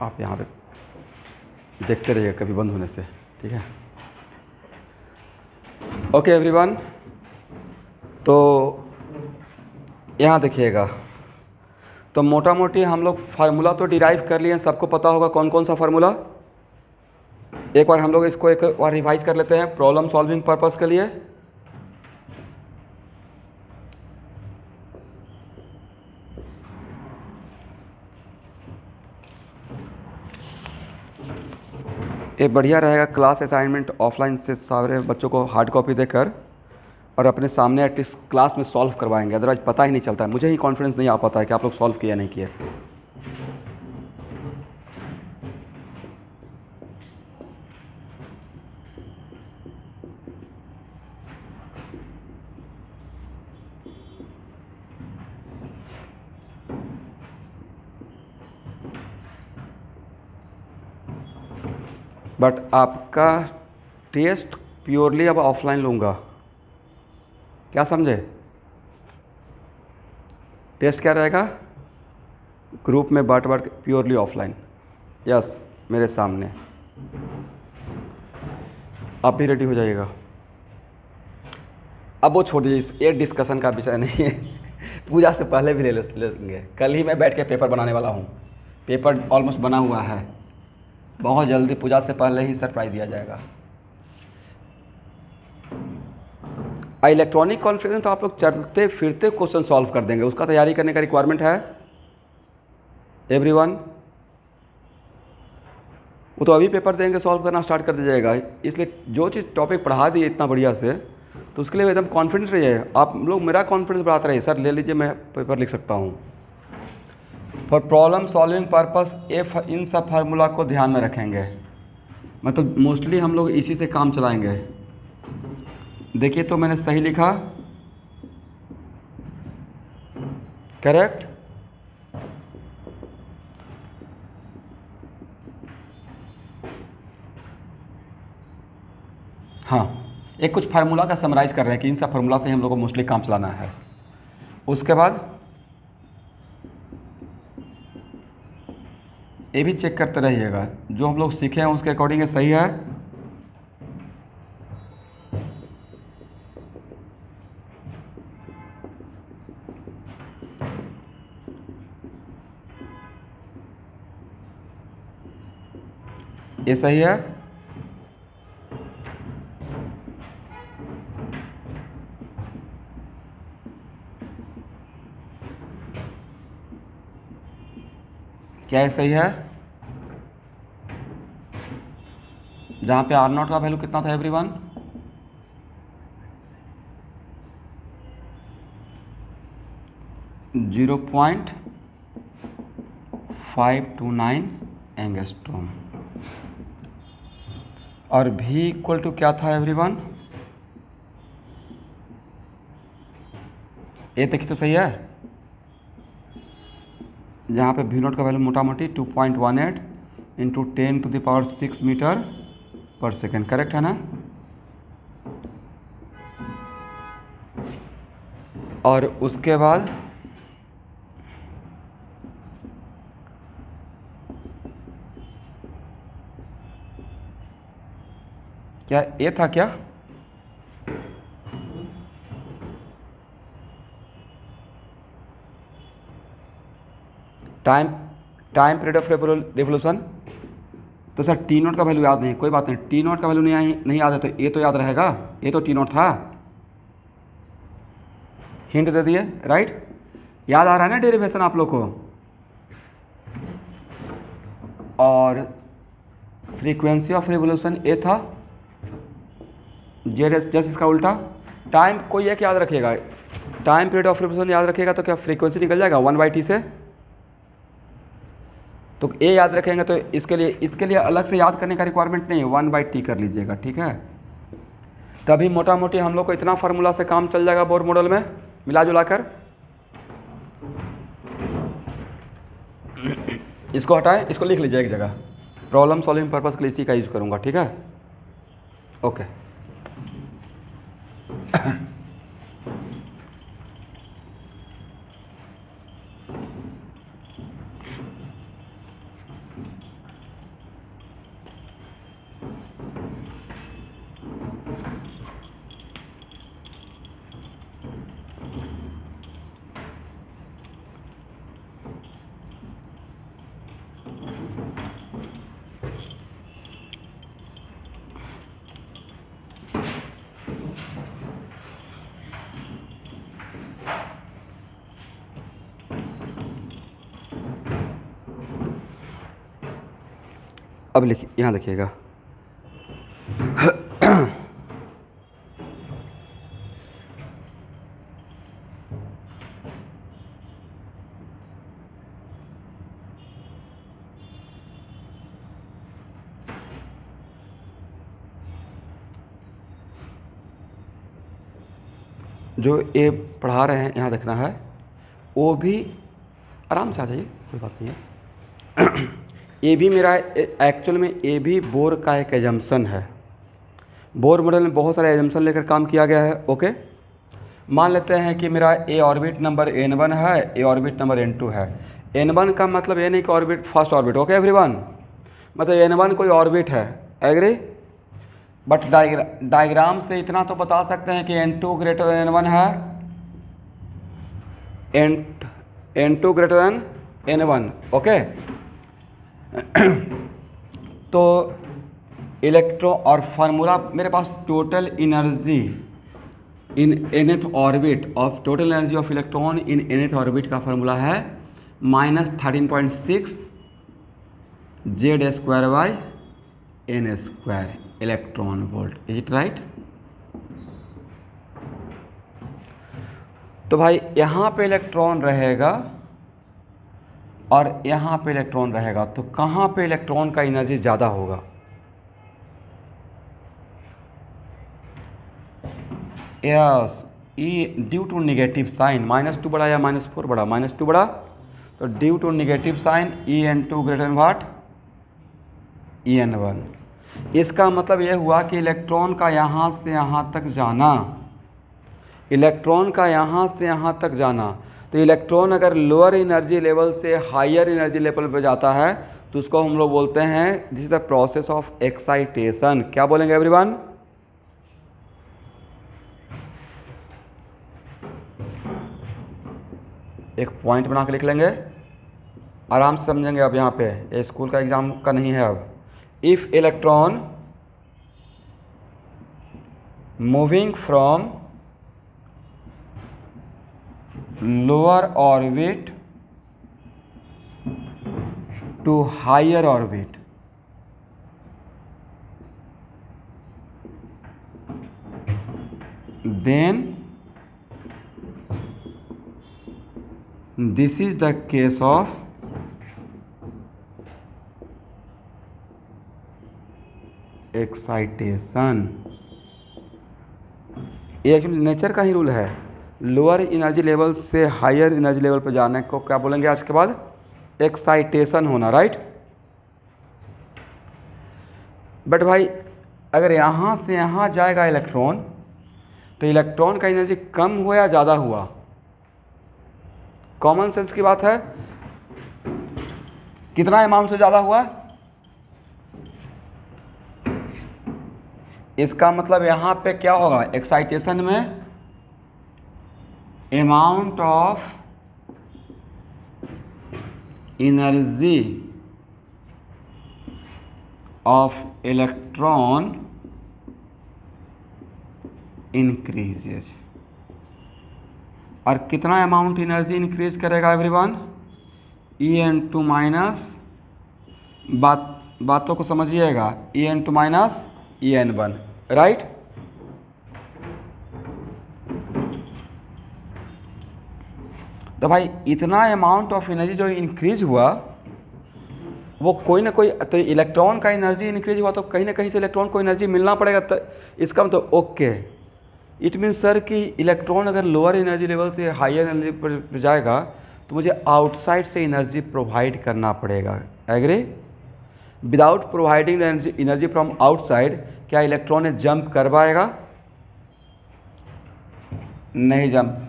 आप यहाँ पे देखते रहिए कभी बंद होने से, ठीक है। ओके एवरीवन, तो यहाँ देखिएगा, तो मोटा मोटी हम लोग फार्मूला तो डिराइव कर लिए हैं, सबको पता होगा कौन कौन सा फार्मूला। एक बार हम लोग इसको एक बार रिवाइज कर लेते हैं प्रॉब्लम सॉल्विंग पर्पस के लिए। ये बढ़िया रहेगा क्लास असाइनमेंट ऑफलाइन से सारे बच्चों को हार्ड कॉपी देकर और अपने सामने एटलीस्ट क्लास में सॉल्व करवाएंगे, अदरवाइज पता ही नहीं चलता है, मुझे ही कॉन्फिडेंस नहीं आ पाता है कि आप लोग सॉल्व किया नहीं किए। बट आपका टेस्ट प्योरली अब ऑफलाइन लूँगा, क्या समझे? टेस्ट क्या रहेगा? ग्रुप में बांट बांट प्योरली ऑफलाइन। यस, मेरे सामने। आप भी रेडी हो जाइएगा। अब वो छोड़ दीजिए, ये डिस्कशन का विषय नहीं है। पूजा से पहले भी ले लेंगे। कल ही मैं बैठ के पेपर बनाने वाला हूँ, पेपर ऑलमोस्ट बना हुआ है, बहुत जल्दी पूजा से पहले ही सरप्राइज दिया जाएगा। इलेक्ट्रॉनिक कॉन्फ्रेंस तो आप लोग चलते फिरते क्वेश्चन सॉल्व कर देंगे, उसका तैयारी करने का रिक्वायरमेंट है एवरीवन। वो तो अभी पेपर देंगे, सॉल्व करना स्टार्ट कर दीजिएगा। इसलिए जो चीज़ टॉपिक पढ़ा दिए इतना बढ़िया से, तो उसके लिए एकदम कॉन्फिडेंट रहिए आप लोग, मेरा कॉन्फिडेंस बढ़ाते रहिए। सर ले लीजिए, मैं पेपर लिख सकता हूँ। For problem solving purpose in सब फार्मूला को ध्यान में रखेंगे, मतलब मोस्टली हम लोग इसी से काम चलाएंगे। देखिए तो मैंने सही लिखा, करेक्ट? हाँ, एक कुछ फार्मूला का समराइज़ कर रहे हैं कि इन सब फार्मूला से हम लोग को मोस्टली काम चलाना है। उसके बाद ये भी चेक करते रहिएगा जो हम लोग सीखे हैं उसके अकॉर्डिंग सही है। ये सही है? क्या ये सही है? जहाँ पे आर नॉट का वैल्यू कितना था एवरीवन? 0.529 एंगस्ट्रॉम और भी इक्वल टू क्या था एवरीवन? ये देखिए तो सही है, जहाँ पे वी नॉट का वैल्यू मोटा मोटी 2.18 इंटू 10⁶ मीटर पर सेकेंड, करेक्ट है ना? और उसके बाद क्या ये था क्या? Time period of revolution. तो सर टी नोट का वैल्यू याद नहीं, कोई बात नहीं, टी नोट का वैल्यू नहीं याद है तो ये तो याद रहेगा, ये तो टी नोट था। हिंट दे दिए, राइट? याद आ रहा है ना डेरिवेशन आप लोग को? और फ्रीक्वेंसी ऑफ रिवोल्यूशन ए था, जेड जस्ट इसका उल्टा। टाइम कोई एक याद रखिएगा, टाइम पीरियड ऑफ रिवोल्यूशन याद रखिएगा तो क्या फ्रीक्वेंसी निकल जाएगा 1/t से? तो ए याद रखेंगे तो इसके लिए अलग से याद करने का रिक्वायरमेंट नहीं है, 1/t कर लीजिएगा, ठीक है? तभी मोटा मोटी हम लोग को इतना फार्मूला से काम चल जाएगा बोर मॉडल में मिला जुला कर। इसको हटाएं, इसको लिख लीजिए एक जगह, प्रॉब्लम सॉल्विंग पर्पस के लिए इसी का यूज़ करूँगा, ठीक है? ओके। अब लिखिए, यहाँ देखिएगा, जो ए पढ़ा रहे हैं यहाँ देखना है, वो भी आराम से आ जाइए, कोई बात नहीं है। ये भी मेरा एक्चुअल में ये भी बोर का एक एजम्पशन है। बोर मॉडल में बहुत सारे एजम्पशन लेकर काम किया गया है। ओके, मान लेते हैं कि मेरा ए ऑर्बिट नंबर n1 है, ए ऑर्बिट नंबर n2 है। n1 का मतलब ये नहीं कि orbit first orbit, okay everyone, मतलब n1 कोई ऑर्बिट है, एग्री। बट डायग्राम से इतना तो बता सकते हैं कि n2 ग्रेटर देन n1 है, n2 greater than n1, okay. तो इलेक्ट्रॉन और फार्मूला मेरे पास total energy in nth orbit of total energy of electron in nth orbit का फार्मूला है -13.6 Z² electron volt. Is it right? तो भाई यहाँ पे इलेक्ट्रॉन रहेगा और यहाँ पे इलेक्ट्रॉन रहेगा, तो कहाँ पे इलेक्ट्रॉन का एनर्जी ज़्यादा होगा? Yes, E due to negative sign, -2 बड़ा या -4 बड़ा, -2 बड़ा, तो due to negative sign En2 greater than what, En1। इसका मतलब यह हुआ कि इलेक्ट्रॉन का यहाँ से यहाँ तक जाना, इलेक्ट्रॉन का यहाँ से यहाँ तक जाना, तो इलेक्ट्रॉन अगर लोअर एनर्जी लेवल से हायर एनर्जी लेवल पर जाता है तो उसको हम लोग बोलते हैं this is the process of excitation. क्या बोलेंगे एवरीवन? एक पॉइंट बना के लिख लेंगे, आराम से समझेंगे। अब यहाँ पे ये स्कूल का एग्जाम का नहीं है। अब if electron moving from lower orbit to higher orbit, then this is the case of excitation. ये एक्चुअली नेचर का ही रूल है। लोअर एनर्जी लेवल से हायर एनर्जी लेवल पर जाने को क्या बोलेंगे आज के बाद? एक्साइटेशन होना, राइट। बट भाई अगर यहाँ से यहाँ जाएगा इलेक्ट्रॉन, तो इलेक्ट्रॉन का एनर्जी कम हुआ या ज़्यादा हुआ? कॉमन सेंस की बात है, कितना अमाउंट से ज़्यादा हुआ? इसका मतलब यहाँ पे क्या होगा? एक्साइटेशन में amount of energy of electron increases. और कितना अमाउंट एनर्जी इंक्रीज करेगा एवरीवन? En2 माइनस, बातों को समझिएगा, En2 माइनस En1, राइट। तो भाई इतना अमाउंट ऑफ एनर्जी जो इंक्रीज हुआ वो कोई ना कोई, तो इलेक्ट्रॉन का एनर्जी इंक्रीज हुआ तो कहीं ना कहीं से इलेक्ट्रॉन को एनर्जी मिलना पड़ेगा। तो इसका मतलब ओके, इट मीन्स सर कि इलेक्ट्रॉन अगर लोअर एनर्जी लेवल से हायर एनर्जी पर जाएगा तो मुझे आउटसाइड से एनर्जी प्रोवाइड करना पड़ेगा, agree. Without providing the energy from outside क्या इलेक्ट्रॉन ने जंप कर पाएगा? नहीं जंप।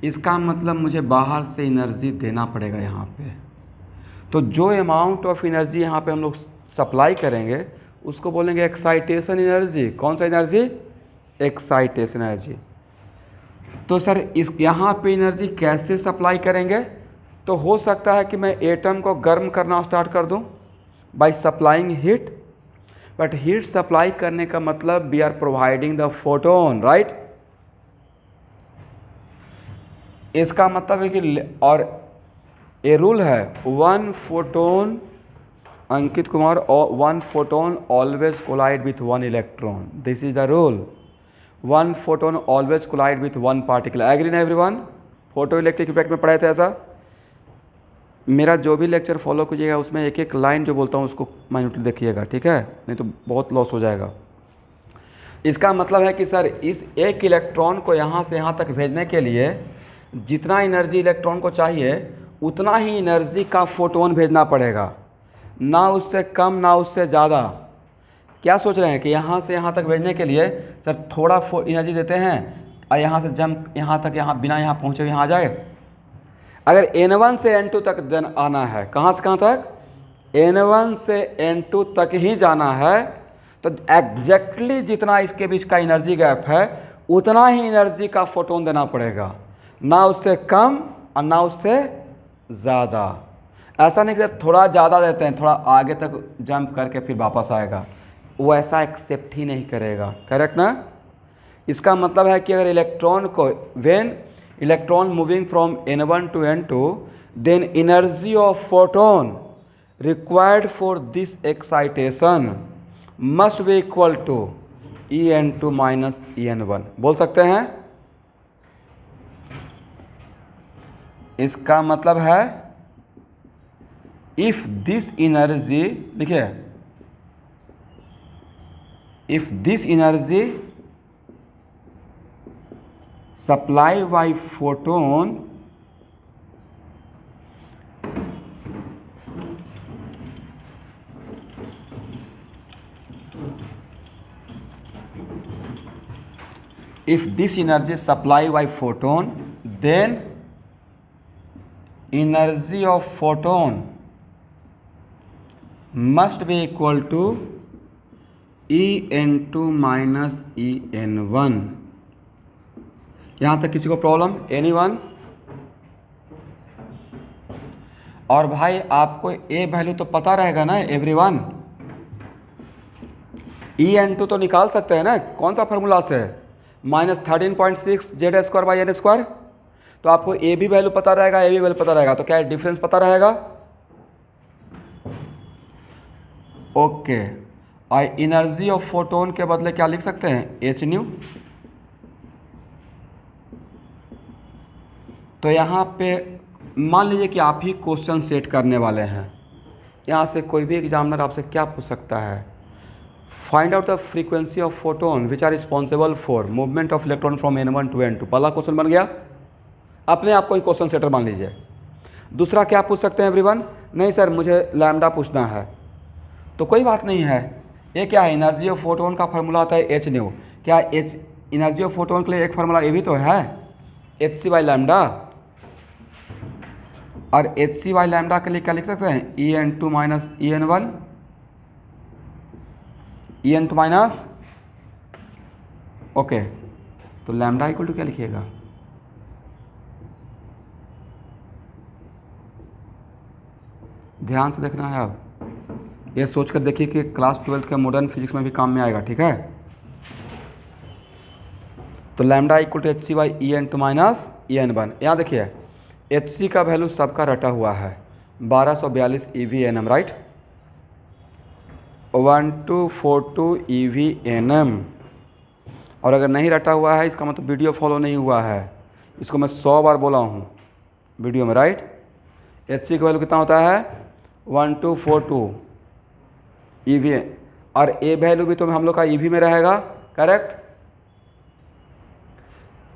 इसका मतलब मुझे बाहर से एनर्जी देना पड़ेगा यहाँ पे। तो जो अमाउंट ऑफ एनर्जी यहाँ पे हम लोग सप्लाई करेंगे उसको बोलेंगे एक्साइटेशन एनर्जी। कौन सा एनर्जी? Excitation energy. तो सर इस यहाँ पे एनर्जी कैसे सप्लाई करेंगे? तो हो सकता है कि मैं एटम को गर्म करना स्टार्ट कर दूँ by supplying heat. But heat supply करने का मतलब we are providing the photon, right. इसका मतलब है कि, और ये रूल है, 1 photon Ankit Kumar, one photon always collide with one electron, this is the rule. One photon always collide with one particle. Agree ना एवरीवन? फोटो इलेक्ट्रिक इफेक्ट में पढ़ाए थे ऐसा। मेरा जो भी लेक्चर फॉलो कीजिएगा उसमें एक एक लाइन जो बोलता हूँ उसको माइन्यूटली देखिएगा, ठीक है, नहीं तो बहुत लॉस हो जाएगा। इसका मतलब है कि सर इस एक इलेक्ट्रॉन को यहाँ से यहाँ तक भेजने के लिए जितना एनर्जी इलेक्ट्रॉन को चाहिए उतना ही एनर्जी का फोटोन भेजना पड़ेगा, ना उससे कम ना उससे ज़्यादा। क्या सोच रहे हैं कि यहाँ से यहाँ तक भेजने के लिए सर थोड़ा एनर्जी देते हैं और यहाँ से जंप यहाँ तक, यहाँ बिना यहाँ पहुँचे यहाँ आ जाए? अगर N1 से N2 तक देन आना है, कहाँ से कहाँ तक? N1 से N2 तक ही जाना है, तो एग्जैक्टली जितना इसके बीच का एनर्जी गैप है उतना ही एनर्जी का फोटोन देना पड़ेगा, ना उससे कम और ना उससे ज़्यादा। ऐसा नहीं कि थोड़ा ज़्यादा देते हैं, थोड़ा आगे तक जंप करके फिर वापस आएगा, वो ऐसा एक्सेप्ट ही नहीं करेगा। करेक्ट ना? इसका मतलब है कि अगर इलेक्ट्रॉन को when electron moving from N1 to N2 then energy of photon required for this excitation must be equal to En2 minus En1। बोल सकते हैं? इसका मतलब है इफ दिस एनर्जी, देखिए, if this energy supply by photon if this energy supply by photon then energy of photon must be equal to En2 minus En1। यहाँ तक किसी को प्रॉब्लम? एनीवन? और भाई आपको ए वैल्यू तो पता रहेगा ना एवरीवन? En2 तो निकाल सकते हैं ना, कौन सा फार्मूला से? -13.6 Z²/n²। तो आपको ए भी वैल्यू पता रहेगा, ए भी वैल्यू पता रहेगा, तो क्या डिफरेंस पता रहेगा? ओके। और एनर्जी ऑफ फोटोन के बदले क्या लिख सकते हैं? hν। तो यहाँ पे मान लीजिए कि आप ही क्वेश्चन सेट करने वाले हैं, यहाँ से कोई भी एग्जामिनर आपसे क्या पूछ सकता है? Find out the frequency of photon which are responsible for movement of electron from N1 to N2। पहला क्वेश्चन बन गया, अपने आप को ही क्वेश्चन सेटर मान लीजिए। दूसरा क्या पूछ सकते हैं एवरीवन? नहीं सर मुझे लैम्डा पूछना है, तो कोई बात नहीं है। ये क्या है? एनर्जी ऑफ फोटोन का फार्मूला आता है hν। क्या एनर्जी ऑफ फोटोन के लिए एक फार्मूला ये भी तो है, hc/λ। और hc/λ के लिए क्या लिख सकते हैं? En2 minus En1, En2 minus, okay. तो लैम्डा इक्वल टू क्या लिखिएगा? ध्यान से देखना है अब, ये सोचकर देखिए कि क्लास 12 के मॉडर्न फिजिक्स में भी काम में आएगा, ठीक है? तो lambda equal to hc/En2 minus En1। यहाँ देखिए hc का वैल्यू सबका रटा हुआ है 1242 eV/nm, राइट? 1242 eV/nm। और अगर नहीं रटा हुआ है इसका मतलब वीडियो फॉलो नहीं हुआ है, इसको मैं 100 बार बोला हूँ वीडियो में, राइट? hc का वैल्यू कितना होता है? 1242 eV, और ए वैल्यू भी तो हम लोग का eV में रहेगा, करेक्ट?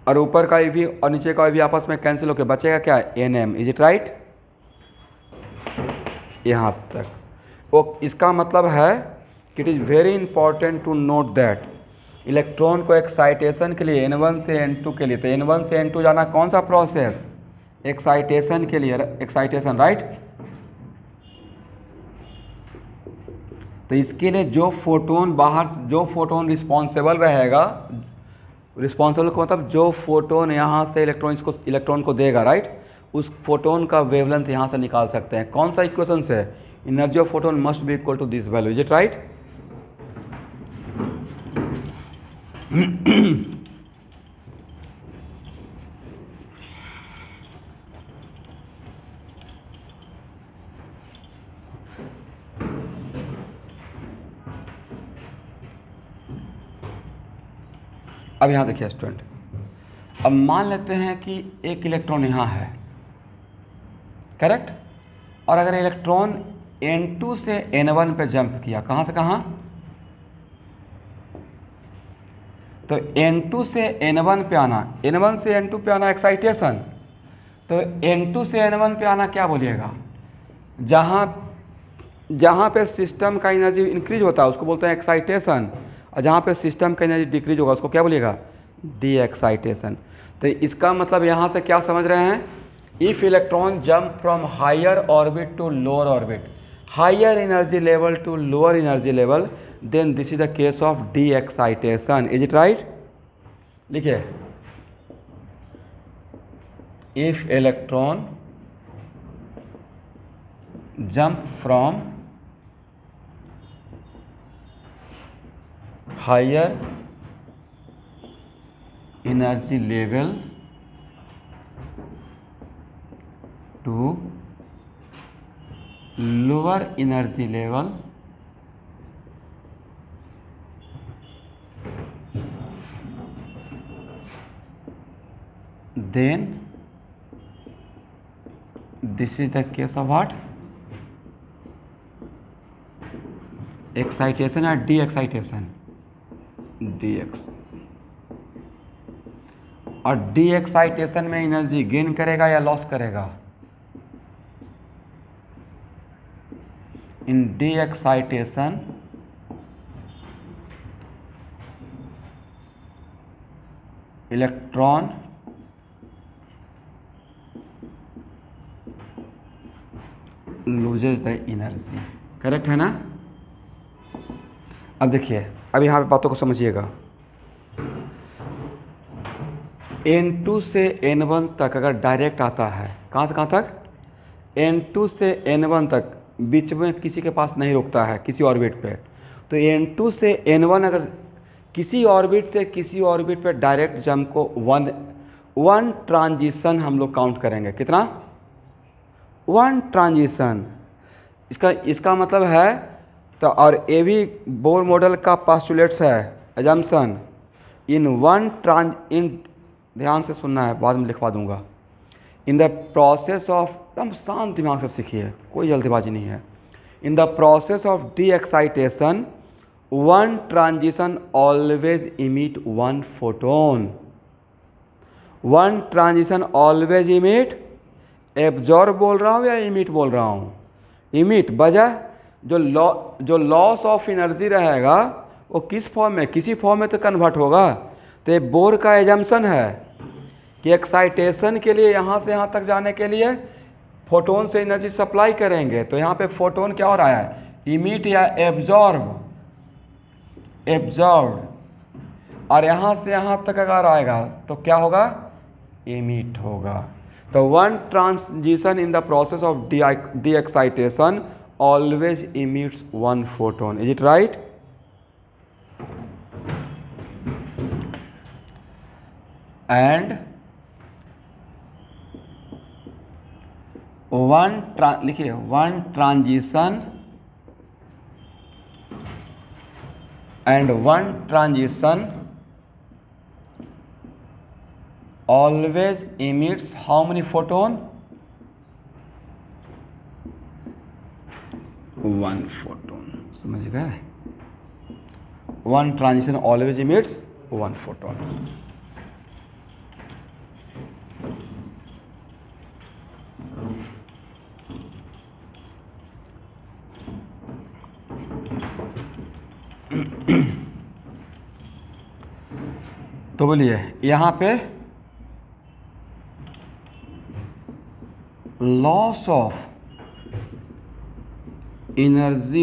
और ऊपर का eV और नीचे का eV आपस में कैंसिल होकर बचेगा क्या? nm। Is it right? यहाँ तक। वो इसका मतलब है कि it is very important to note that electron को एक्साइटेशन के लिए N1 से N2 के लिए, तो N1 से N2 जाना कौन सा प्रोसेस? एक्साइटेशन के लिए, एक्साइटेशन, राइट? तो इसके लिए जो फोटोन बाहर, जो फोटोन रिस्पॉन्सिबल रहेगा, रिस्पॉन्सिबल का मतलब जो फोटोन यहाँ से इलेक्ट्रॉन को देगा, राइट? उस फोटोन का वेवलेंथ यहाँ से निकाल सकते हैं। कौन सा इक्वेशन से? Energy of photon must be equal to this value. Is it right? अब यहाँ देखिए स्टूडेंट, अब मान लेते हैं कि एक इलेक्ट्रॉन यहाँ है, करेक्ट, और अगर इलेक्ट्रॉन N2 से N1 पे जंप किया, कहाँ से कहाँ, तो N2 से N1 पे आना, N1 से N2 पे आना एक्साइटेशन, तो N2 से N1 पे आना क्या बोलिएगा, जहाँ पे सिस्टम का एनर्जी इंक्रीज होता है उसको बोलते हैं एक्साइटेशन, और जहाँ पे सिस्टम का एनर्जी डिक्रीज होगा उसको क्या बोलिएगा, डी एक्साइटेशन। तो इसका मतलब यहाँ से क्या समझ रहे हैं, if electron jump from higher orbit to lower orbit, higher energy level to lower energy level, then this is the case of de-excitation. Is it right? लिखिए, if electron jump from higher energy level to lower energy level, then this is the case of what, excitation या de-excitation, de ex, और de-excitation में energy gain करेगा या loss करेगा, in de-excitation electron loses the energy. Correct है ना? अब देखिए, अब यहाँ पे बातों को समझिएगा, N2 से N1 तक अगर डायरेक्ट आता है, कहाँ से कहाँ तक, N2 से N1 तक, बीच में किसी के पास नहीं रुकता है किसी ऑर्बिट पे, तो N2 से N1 अगर किसी ऑर्बिट से किसी ऑर्बिट पे डायरेक्ट जंप को वन ट्रांजिशन हम लोग काउंट करेंगे। कितना? One transition. इसका मतलब है, तो और ये भी बोर मॉडल का पास्टुलेट्स है, अजम्पशन, इन ध्यान से सुनना है, बाद में लिखवा दूंगा, इन द प्रोसेस ऑफ, एकदम शांत दिमाग से सीखिए, कोई जल्दबाजी नहीं है, in the process of D excitation one transition always emit one photon, one transition always emit, absorb बोल रहा हूँ या इमिट बोल रहा हूँ, इमिट, वजह जो लॉस ऑफ एनर्जी रहेगा वो किस फॉर्म में, किसी फॉर्म में तो कन्वर्ट होगा। तो ये बोर का एजम्पशन है कि एक्साइटेशन के लिए यहाँ से यहाँ तक जाने के लिए फोटोन से एनर्जी सप्लाई करेंगे, तो यहाँ पे फोटोन क्या हो रहा है, इमिट या एब्जॉर्ब, और यहाँ से यहाँ तक अगर आएगा तो क्या होगा, इमिट होगा। तो one transition in the process of D excitation always emits one photon. Is it right? And लिखिए, one transition always emits how many photon? One photon. समझ गए? One transition always emits one photon. तो बोलिए, यहाँ पे loss of energy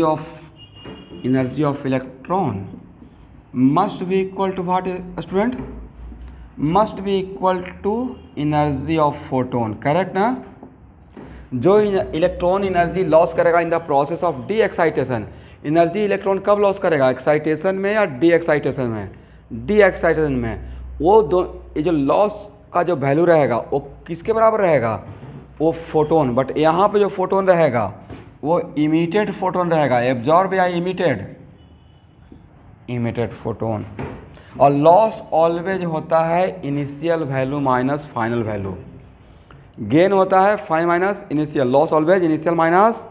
of electron must be equal to what, student? Must be equal to energy of photon. Correct ना? जो electron energy loss करेगा in the process of D excitation, energy electron कब loss करेगा, excitation में या de-excitation में? D excitation में। वो दो, ये जो लॉस का जो वैल्यू रहेगा वो किसके बराबर रहेगा, वो फोटोन, बट यहाँ पे जो फोटोन रहेगा वो इमिटेड फोटोन रहेगा, एब्जॉर्ब या इमिटेड फोटोन। और लॉस ऑलवेज होता है initial value minus final value. Gain होता है fine minus initial, loss always initial minus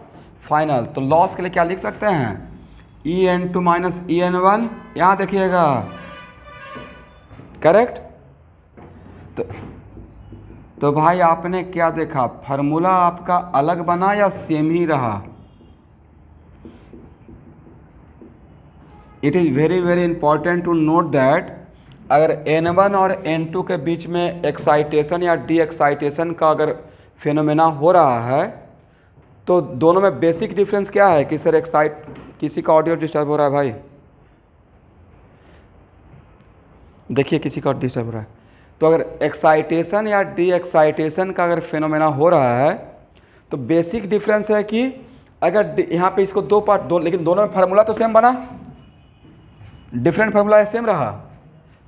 final. तो लॉस के लिए क्या लिख सकते हैं, EN2 माइनस EN1, यहाँ देखिएगा, करेक्ट। तो भाई आपने क्या देखा, फार्मूला आपका अलग बना या सेम ही रहा। It is very very important to note that अगर N1 और N2 के बीच में एक्साइटेशन या डी एक्साइटेशन का अगर फिनोमेना हो रहा है तो दोनों में बेसिक डिफरेंस क्या है कि सर किसी का ऑडियो डिस्टर्ब हो रहा है भाई, देखिए किसी का डिस्टर्ब हो रहा है। तो अगर एक्साइटेशन या डी एक्साइटेशन का अगर फिनोमेना हो रहा है तो बेसिक डिफरेंस है कि अगर यहाँ पे इसको दो पार्ट लेकिन दोनों में फार्मूला तो सेम बना, डिफरेंट फार्मूला सेम रहा,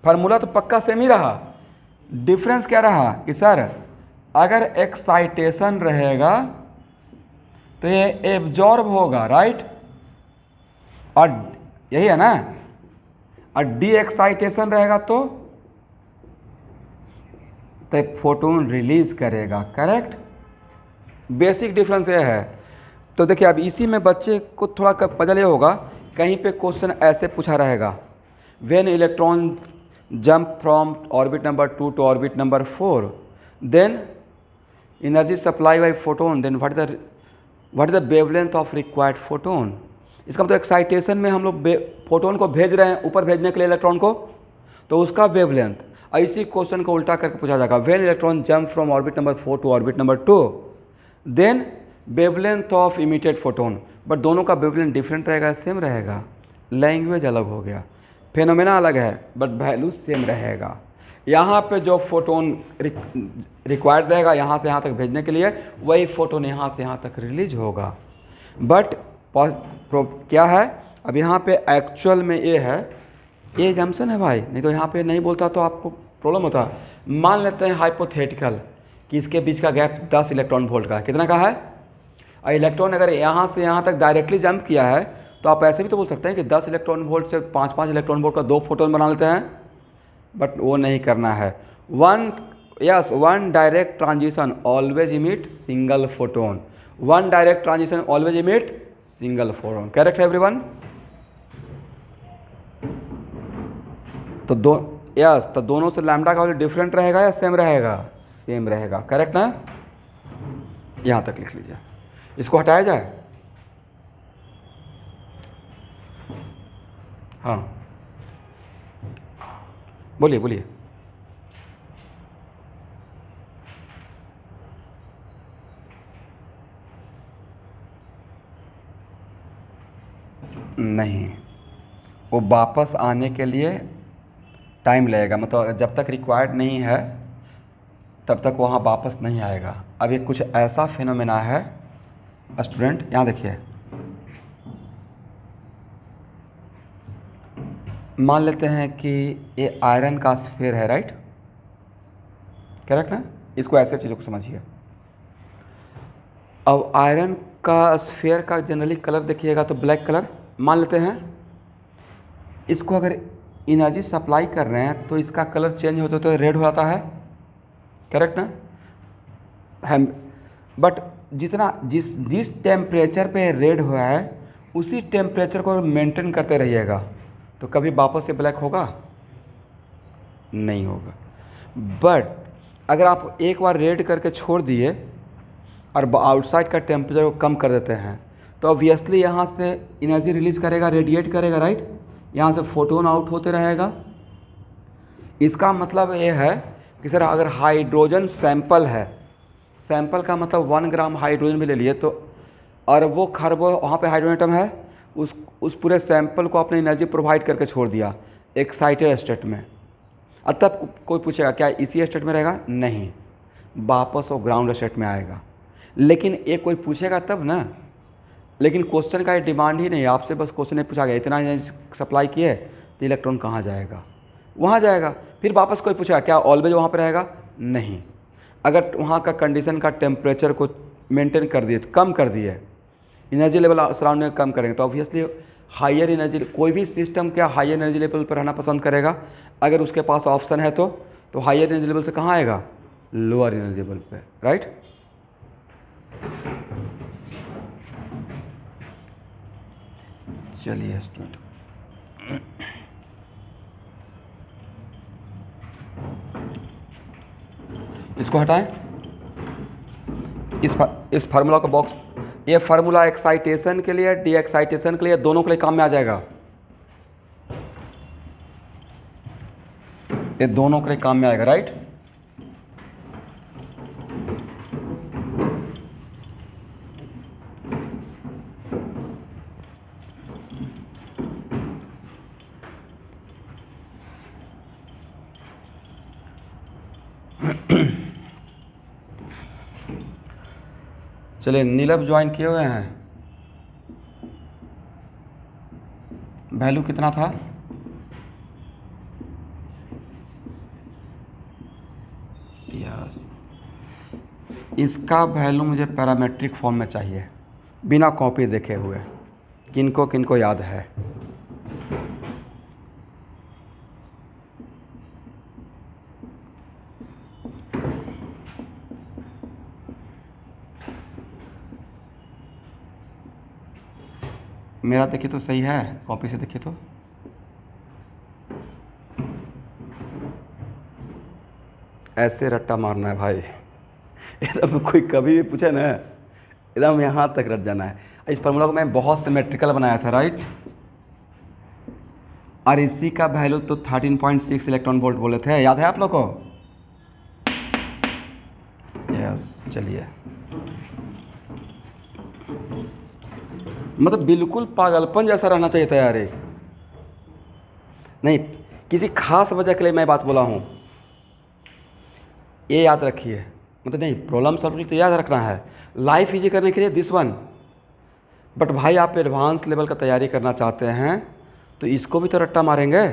फार्मूला तो पक्का सेम ही रहा। डिफरेंस क्या रहा कि सर अगर एक्साइटेशन रहेगा तो ये एब्जॉर्ब होगा, राइट, और यही है ना, और डी एक्साइटेशन रहेगा तो फोटोन रिलीज करेगा, करेक्ट। बेसिक डिफरेंस ये है। तो देखिए अब इसी में बच्चे को थोड़ा पजल ये होगा, कहीं पे क्वेश्चन ऐसे पूछा रहेगा, when electron jump from orbit number 2 to orbit number 4 then energy supply by photon, then what is the wavelength of required photon. इसका मतलब एक्साइटेशन में हम लोग फोटोन को भेज रहे हैं ऊपर भेजने के लिए इलेक्ट्रॉन को, तो उसका वेवलेंथ। इसी क्वेश्चन को उल्टा करके पूछा जाएगा, when electron jump from orbit number 4 to orbit number 2 then wavelength of emitted photon. But दोनों का वेवलेंथ डिफरेंट रहेगा, सेम रहेगा, लैंग्वेज अलग हो गया, फेनोमेना अलग है बट वैल्यू सेम रहेगा। यहाँ पे जो फोटोन रिक्वायर्ड रहेगा यहाँ से यहाँ तक भेजने के लिए, वही फोटोन यहाँ से यहाँ तक रिलीज होगा। बट क्या है अब यहाँ पे एक्चुअल में ये है, ये जम्पसन है भाई, नहीं तो यहाँ पे नहीं बोलता तो आपको प्रॉब्लम होता। मान लेते हैं हाइपोथेटिकल कि इसके बीच का गैप 10 इलेक्ट्रॉन वोल्ट का है, कितना का है, और इलेक्ट्रॉन अगर यहाँ से यहाँ तक डायरेक्टली जंप किया है तो आप ऐसे भी तो बोल सकते हैं कि 10 इलेक्ट्रॉन वोल्ट से 5-5 इलेक्ट्रॉन वोल्ट का 2 फोटोन बना लेते हैं, बट वो नहीं करना है। One direct transition always emit single photon, one direct transition always emit single photon, correct है एवरीवन। तो तो दोनों से लैम्डा का वैल्यू डिफरेंट रहेगा या सेम रहेगा, सेम रहेगा, करेक्ट ना। यहाँ तक लिख लीजिए, इसको हटाया जाए, हाँ बोलिए बोलिए। नहीं, वो वापस आने के लिए टाइम लगेगा, मतलब जब तक रिक्वायर्ड नहीं है तब तक वहाँ वापस नहीं आएगा। अब ये कुछ ऐसा फिनोमेना है स्टूडेंट, यहाँ देखिए, मान लेते हैं कि ये आयरन का स्फीयर है, राइट, करेक्ट ना। इसको ऐसे चीज़ों को समझिए। अब आयरन का स्फीयर का जनरली कलर देखिएगा तो ब्लैक कलर मान लेते हैं। इसको अगर एनर्जी सप्लाई कर रहे हैं तो इसका कलर चेंज होते तो रेड हो जाता है, करेक्ट ना है। बट जिस टेम्परेचर पे रेड हुआ है उसी टेम्परेचर को मेंटेन करते रहिएगा तो कभी वापस से ब्लैक होगा, नहीं होगा। बट अगर आप एक बार रेड करके छोड़ दिए और आउटसाइड का टेम्परेचर को कम कर देते हैं तो ऑब्वियसली यहाँ से एनर्जी रिलीज़ करेगा, रेडिएट करेगा, राइट, यहाँ से फोटोन आउट होते रहेगा। इसका मतलब ये है कि सर अगर हाइड्रोजन सैंपल है, सैंपल का मतलब 1 ग्राम हाइड्रोजन भी ले लिए तो, और वो वहाँ पे हाइड्रोजन एटम है, उस पूरे सैंपल को आपने एनर्जी प्रोवाइड करके छोड़ दिया एक्साइटेड स्टेट में। अब तब कोई पूछेगा क्या इसी स्टेट में रहेगा, नहीं, वापस वो ग्राउंड स्टेट में आएगा। लेकिन एक कोई पूछेगा तब ना, लेकिन क्वेश्चन का ये डिमांड ही नहीं है, आपसे बस क्वेश्चन नहीं पूछा गया इतना एनर्जी सप्लाई किए तो इलेक्ट्रॉन कहाँ जाएगा, वहाँ जाएगा। फिर वापस कोई पूछेगा क्या ऑलवेज वहाँ पर रहेगा, नहीं। अगर वहाँ का कंडीशन का टेम्परेचर को मेंटेन कर दिए, कम कर दिए, एनर्जी लेवल सराउंडिंग कम करेंगे तो ऑब्वियसली हायर एनर्जी, कोई भी सिस्टम क्या हायर एनर्जी लेवल पर रहना पसंद करेगा? अगर उसके पास ऑप्शन है तो हायर एनर्जी लेवल से कहाँ आएगा? लोअर एनर्जी लेवल पे, राइट? चलिए स्टूडेंट, इसको हटाएं, इस फार्मूला को बॉक्स, ये फार्मूला एक्साइटेशन के लिए, डी एक्साइटेशन के लिए, दोनों के लिए काम में आ जाएगा। ये दोनों के लिए काम में आएगा, राइट? चलिए, नीलभ ज्वाइन किए हुए हैं। वैल्यू कितना था? यस, इसका वैल्यू मुझे पैरामेट्रिक फॉर्म में चाहिए, बिना कॉपी देखे हुए। किनको किनको याद है? मेरा देखिए तो सही है, कॉपी से देखिए तो। ऐसे रट्टा मारना है भाई। एकदम कोई कभी भी पूछे ना, एकदम यहाँ तक रट जाना है। इस फार्मूला को मैं बहुत सिमेट्रिकल बनाया था, राइट? और इसी का वैल्यू तो 13.6 इलेक्ट्रॉन वोल्ट बोले थे, याद है आप लोग को? यस, चलिए। मतलब बिल्कुल पागलपन जैसा रहना चाहिए था यार। नहीं, किसी खास वजह के लिए मैं बात बोला हूँ, ये याद रखिए। मतलब नहीं, प्रॉब्लम सॉल्व तो याद रखना है, लाइफ इजी करने के लिए दिस वन। बट भाई आप एडवांस लेवल का तैयारी करना चाहते हैं तो इसको भी तो रट्टा मारेंगे।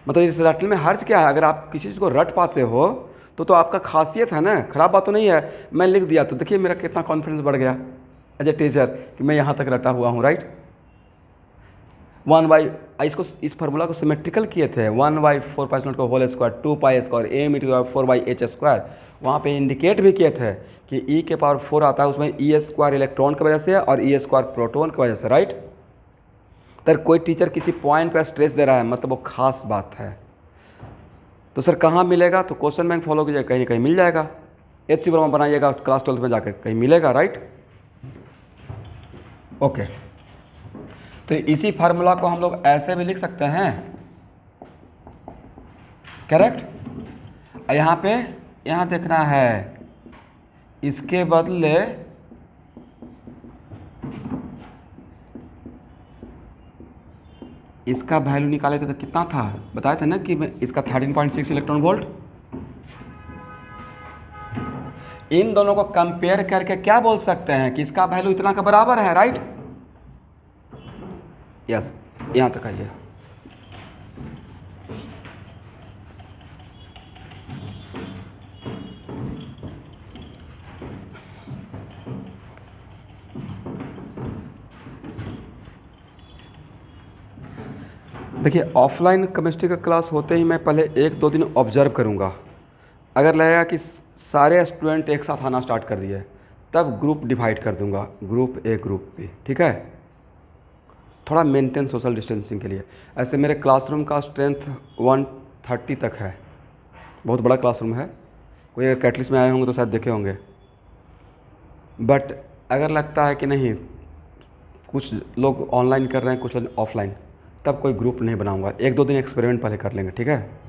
मतलब इस रटने में हर्ज क्या है? अगर आप किसी चीज़ को रट पाते हो तो आपका खासियत है ना, खराब बात तो नहीं है। मैं लिख दिया तो देखिए मेरा कितना कॉन्फिडेंस बढ़ गया एज ए टीचर कि मैं यहाँ तक रटा हुआ हूँ, राइट? 1/, इसको, इस फार्मूला को सिमेट्रिकल किए थे। 1/4 को होल स्क्वायर 2π² m/4/h²। वहाँ पे इंडिकेट भी किए थे कि e के पावर 4 आता है, उसमें e² इलेक्ट्रॉन की वजह से और e² प्रोटॉन की वजह से, राइट? तो कोई टीचर किसी पॉइंट पर स्ट्रेस दे रहा है मतलब वो खास बात है। तो सर कहाँ मिलेगा? तो क्वेश्चन बैंक फॉलो कीजिएगा, कहीं ना कहीं मिल जाएगा। HC वर्मा बनाइएगा क्लास 12 में जाकर, कहीं मिलेगा, राइट? ओके। तो इसी फार्मूला को हम लोग ऐसे भी लिख सकते हैं, करेक्ट? यहाँ पे यहाँ देखना है, इसके बदले इसका वैल्यू निकाले थे तो कितना था? बताया था ना कि इसका 13.6 इलेक्ट्रॉन वोल्ट। इन दोनों को कंपेयर करके क्या बोल सकते हैं कि इसका वैल्यू इतना का बराबर है, राइट? यस, यहाँ तक आइए। देखिए, ऑफलाइन केमिस्ट्री का क्लास होते ही मैं पहले 1-2 दिन ऑब्जर्व करूँगा। अगर लगेगा कि सारे स्टूडेंट एक साथ आना स्टार्ट कर दिए तब ग्रुप डिवाइड कर दूंगा, ग्रुप ए ग्रुप बी, ठीक है? थोड़ा मेंटेन सोशल डिस्टेंसिंग के लिए। ऐसे मेरे क्लासरूम का स्ट्रेंथ 130 तक है, बहुत बड़ा क्लासरूम है। कोई अगर कैटलिस्ट में आए होंगे तो शायद देखे होंगे। बट अगर लगता है कि नहीं, कुछ लोग ऑनलाइन कर रहे हैं, कुछ लोग ऑफलाइन, तब कोई ग्रुप नहीं बनाऊंगा। 1-2 दिन एक्सपेरिमेंट पहले कर लेंगे, ठीक है?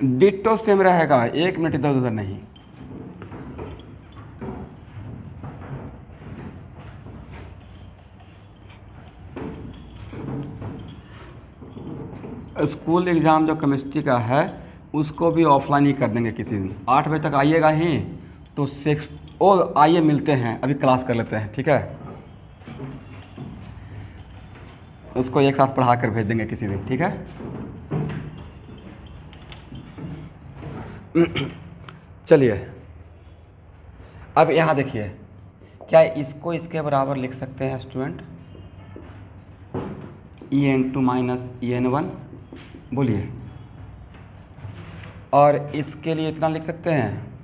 डिट्टो सेम रहेगा, 1 मिनट इधर उधर नहीं। स्कूल एग्ज़ाम जो केमिस्ट्री का है उसको भी ऑफलाइन ही कर देंगे किसी दिन। 8 बजे तक आइएगा ही तो 6 और आइए मिलते हैं, अभी क्लास कर लेते हैं, ठीक है? उसको एक साथ पढ़ा कर भेज देंगे किसी दिन, ठीक है? चलिए अब यहाँ देखिए, क्या इसको इसके बराबर लिख सकते हैं स्टूडेंट, En2 माइनस En1, बोलिए। और इसके लिए इतना लिख सकते हैं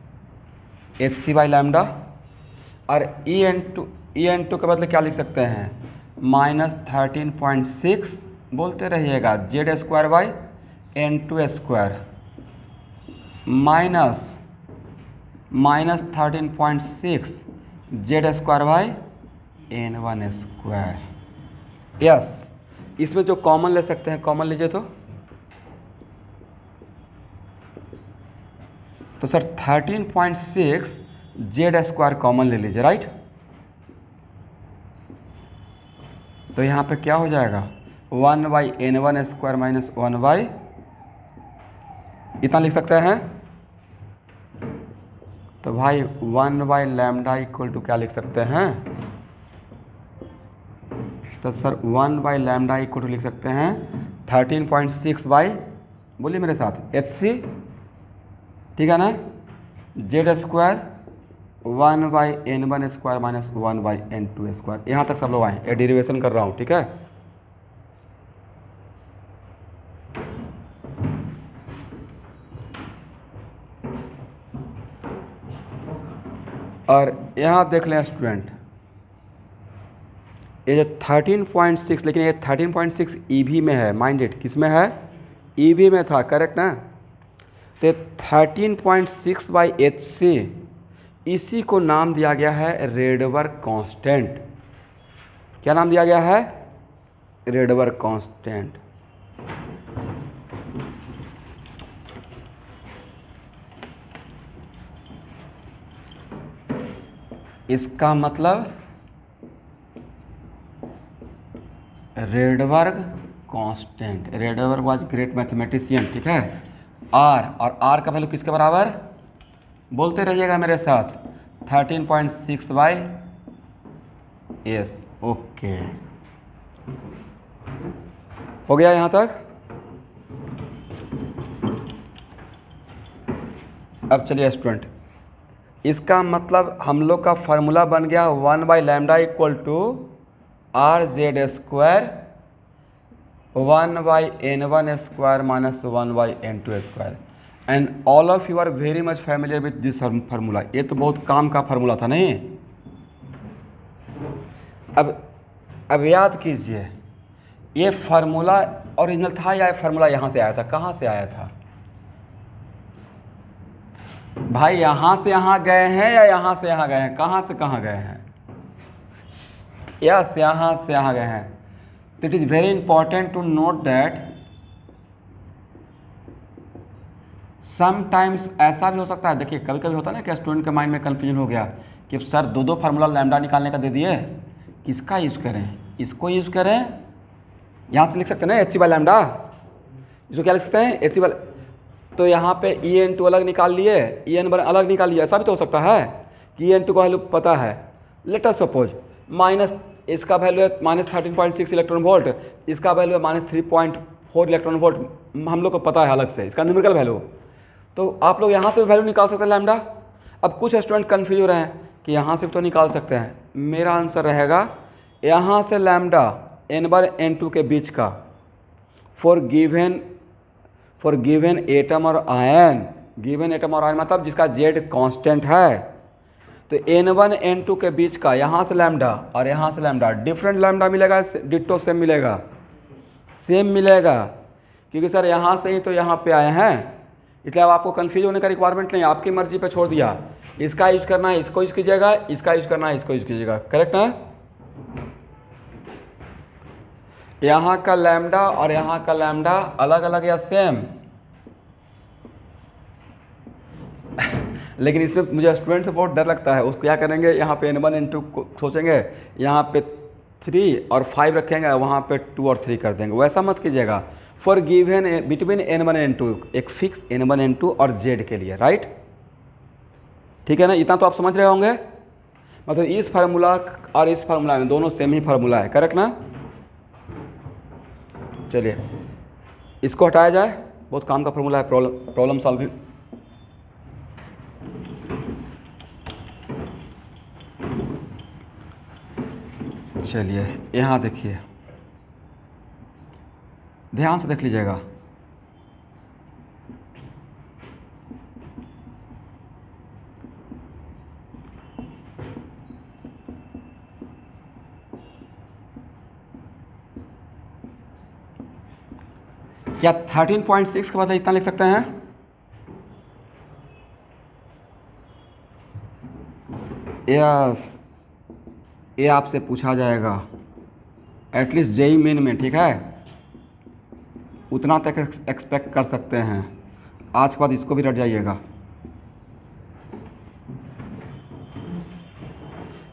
HC बाई लैम्डा, और En2 के बदले क्या लिख सकते हैं, -13.6 बोलते रहिएगा Z² by N2 square -13.6 Z² by N1 square. Yes, इसमें जो कॉमन ले सकते हैं कॉमन लीजिए। तो सर 13.6 Z² कॉमन ले लीजिए, राइट। तो यहाँ पे क्या हो जाएगा, 1 by N1 square minus 1 by, इतना लिख सकते हैं। तो भाई 1 बाई लैम्डा इक्वल टू क्या लिख सकते हैं, तो sir 1 by lambda equal to लिख सकते हैं 13.6 बाई, बोलिए मेरे साथ, HC, ठीक है ना, Z² 1 by N1 square minus 1 by N2 square. यहाँ तक सब लोग आए, ये डेरिवेशन कर रहा हूँ, ठीक है। और यहाँ देख लें स्टूडेंट, ये जो 13.6, लेकिन ये 13.6 EV में है, माइंडेड किस में है, EV में था, करेक्ट ना। तो 13.6 बाई HC, इसी को नाम दिया गया है रेडबर्ग कांस्टेंट। क्या नाम दिया गया है, रेडबर्ग कांस्टेंट। इसका मतलब Rydberg constant, Rydberg was great mathematician, ठीक है। आर, और आर का वैल्यू किसके बराबर, बोलते रहिएगा मेरे साथ, 13.6 बाई एस। ओके, हो गया यहाँ तक। अब चलिए स्टूडेंट, इसका मतलब हम लोग का फार्मूला बन गया 1 by lambda equal to RZ² 1 by N1 square minus 1 by N2 square. And all of you are very much familiar with this formula. ये तो बहुत काम का फार्मूला था, नहीं। अब याद कीजिए, ये फार्मूला ओरिजिनल था या फार्मूला यहाँ से आया था, कहाँ से आया था भाई, यहाँ से यहाँ गए हैं या यहाँ से यहाँ गए हैं, कहाँ से कहाँ गए हैं, यस यहाँ से यहाँ गए हैं। तो it is very important to note that sometimes ऐसा भी हो सकता है, देखिए कभी कभी होता है ना कि स्टूडेंट के माइंड में कन्फ्यूजन हो गया कि सर दो फार्मूला लैम्डा निकालने का दे दिए, किसका यूज़ करें, इसको यूज़ करें, यहाँ से लिख सकते हैं ना HC बाई लैम्डा, इसको क्या लिख सकते हैं HC बाई, तो यहाँ पे En2 अलग निकाल लिए, En1 अलग निकाल लिया, ऐसा भी तो हो सकता है कि En2 का वैल्यू पता है, लेट अस सपोज माइनस, इसका वैल्यू है -13.6 इलेक्ट्रॉन वोल्ट, इसका वैल्यू है -3.4 इलेक्ट्रॉन वोल्ट, हम लोग को पता है अलग से इसका न्यूमेरिकल वैल्यू। तो आप लोग यहाँ से भी वैल्यू निकाल सकते हैं लैम्डा। अब कुछ स्टूडेंट कन्फ्यूज हो रहे हैं कि यहाँ से भी तो निकाल सकते हैं, मेरा आंसर रहेगा यहाँ से लैम्डा N/N2 के बीच का फॉर गिवन एटम और आयन, गिवन एटम और आयन मतलब जिसका Z कांस्टेंट है, तो N1 N2 के बीच का यहाँ से लैम्डा और यहाँ से लैम्डा, डिफरेंट लैम्डा मिलेगा, डिट्टो सेम मिलेगा, सेम मिलेगा, क्योंकि सर यहाँ से ही तो यहाँ पे आए हैं, इसलिए अब आपको कन्फ्यूज होने का रिक्वायरमेंट नहीं, आपकी मर्जी पे छोड़ दिया, इसका यूज करना है इसको यूज कीजिएगा, इसका यूज करना है इसको यूज कीजिएगा, करेक्ट ना। यहाँ का लैम्डा और यहाँ का लैम्डा अलग अलग या सेम लेकिन इसमें मुझे स्टूडेंट से बहुत डर लगता है, उसको क्या करेंगे, यहाँ पे N1 N2 को सोचेंगे, यहाँ पे 3 और 5 रखेंगे, वहाँ पे 2 और 3 कर देंगे, वैसा मत कीजिएगा। For given between N1 N2, एक फिक्स N1 N2 और Z के लिए, राइट, ठीक है ना, इतना तो आप समझ रहे होंगे, मतलब इस फार्मूला और इस फार्मूला में दोनों सेम ही फार्मूला है, करेक्ट ना। चलिए इसको हटाया जाए, बहुत काम का फार्मूला है प्रॉब्लम सॉल्विंग। चलिए यहाँ देखिए, ध्यान से देख लीजिएगा। क्या 13.6 के बदले इतना लिख सकते हैं? यस, ये आपसे पूछा जाएगा एटलीस्ट जेई मेन में, ठीक है? उतना तक एक्सपेक्ट कर सकते हैं। आज के बाद इसको भी रट जाइएगा।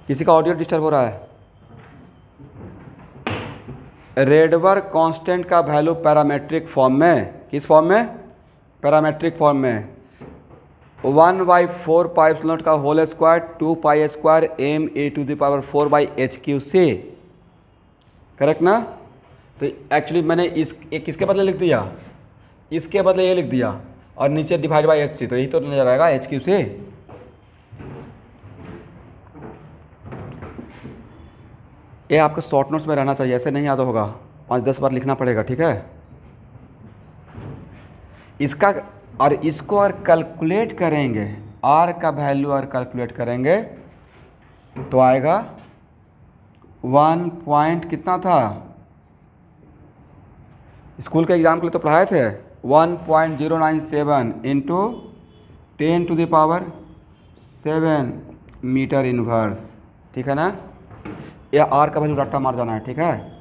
किसी का ऑडियो डिस्टर्ब हो रहा है? रेडबर्ग कांस्टेंट का वैल्यू पैरामेट्रिक फॉर्म में, किस फॉर्म में? पैरामेट्रिक फॉर्म में 1/4 पाई एप्सिलॉन का whole square 2 pi square M A to the power 4 by H Q से, करेक्ट ना? तो एक्चुअली मैंने किसके बदले लिख दिया? इसके बदले ये लिख दिया और नीचे डिवाइड बाई एच सी, तो यही तो नजर आएगा एच क्यू से। ये आपके शॉर्ट नोट्स में रहना चाहिए, ऐसे नहीं याद होगा, 5-10 बार लिखना पड़ेगा, ठीक है? इसका और इसको और कैलकुलेट करेंगे, आर का वैल्यू और कैलकुलेट करेंगे तो आएगा 1 पॉइंट कितना था? स्कूल के एग्जाम के लिए तो पढ़ाए थे, 1.097 into 10 to the power 7 metre inverse, ठीक है ना? या आर का वैल्यू रट्टा मार जाना है, ठीक है?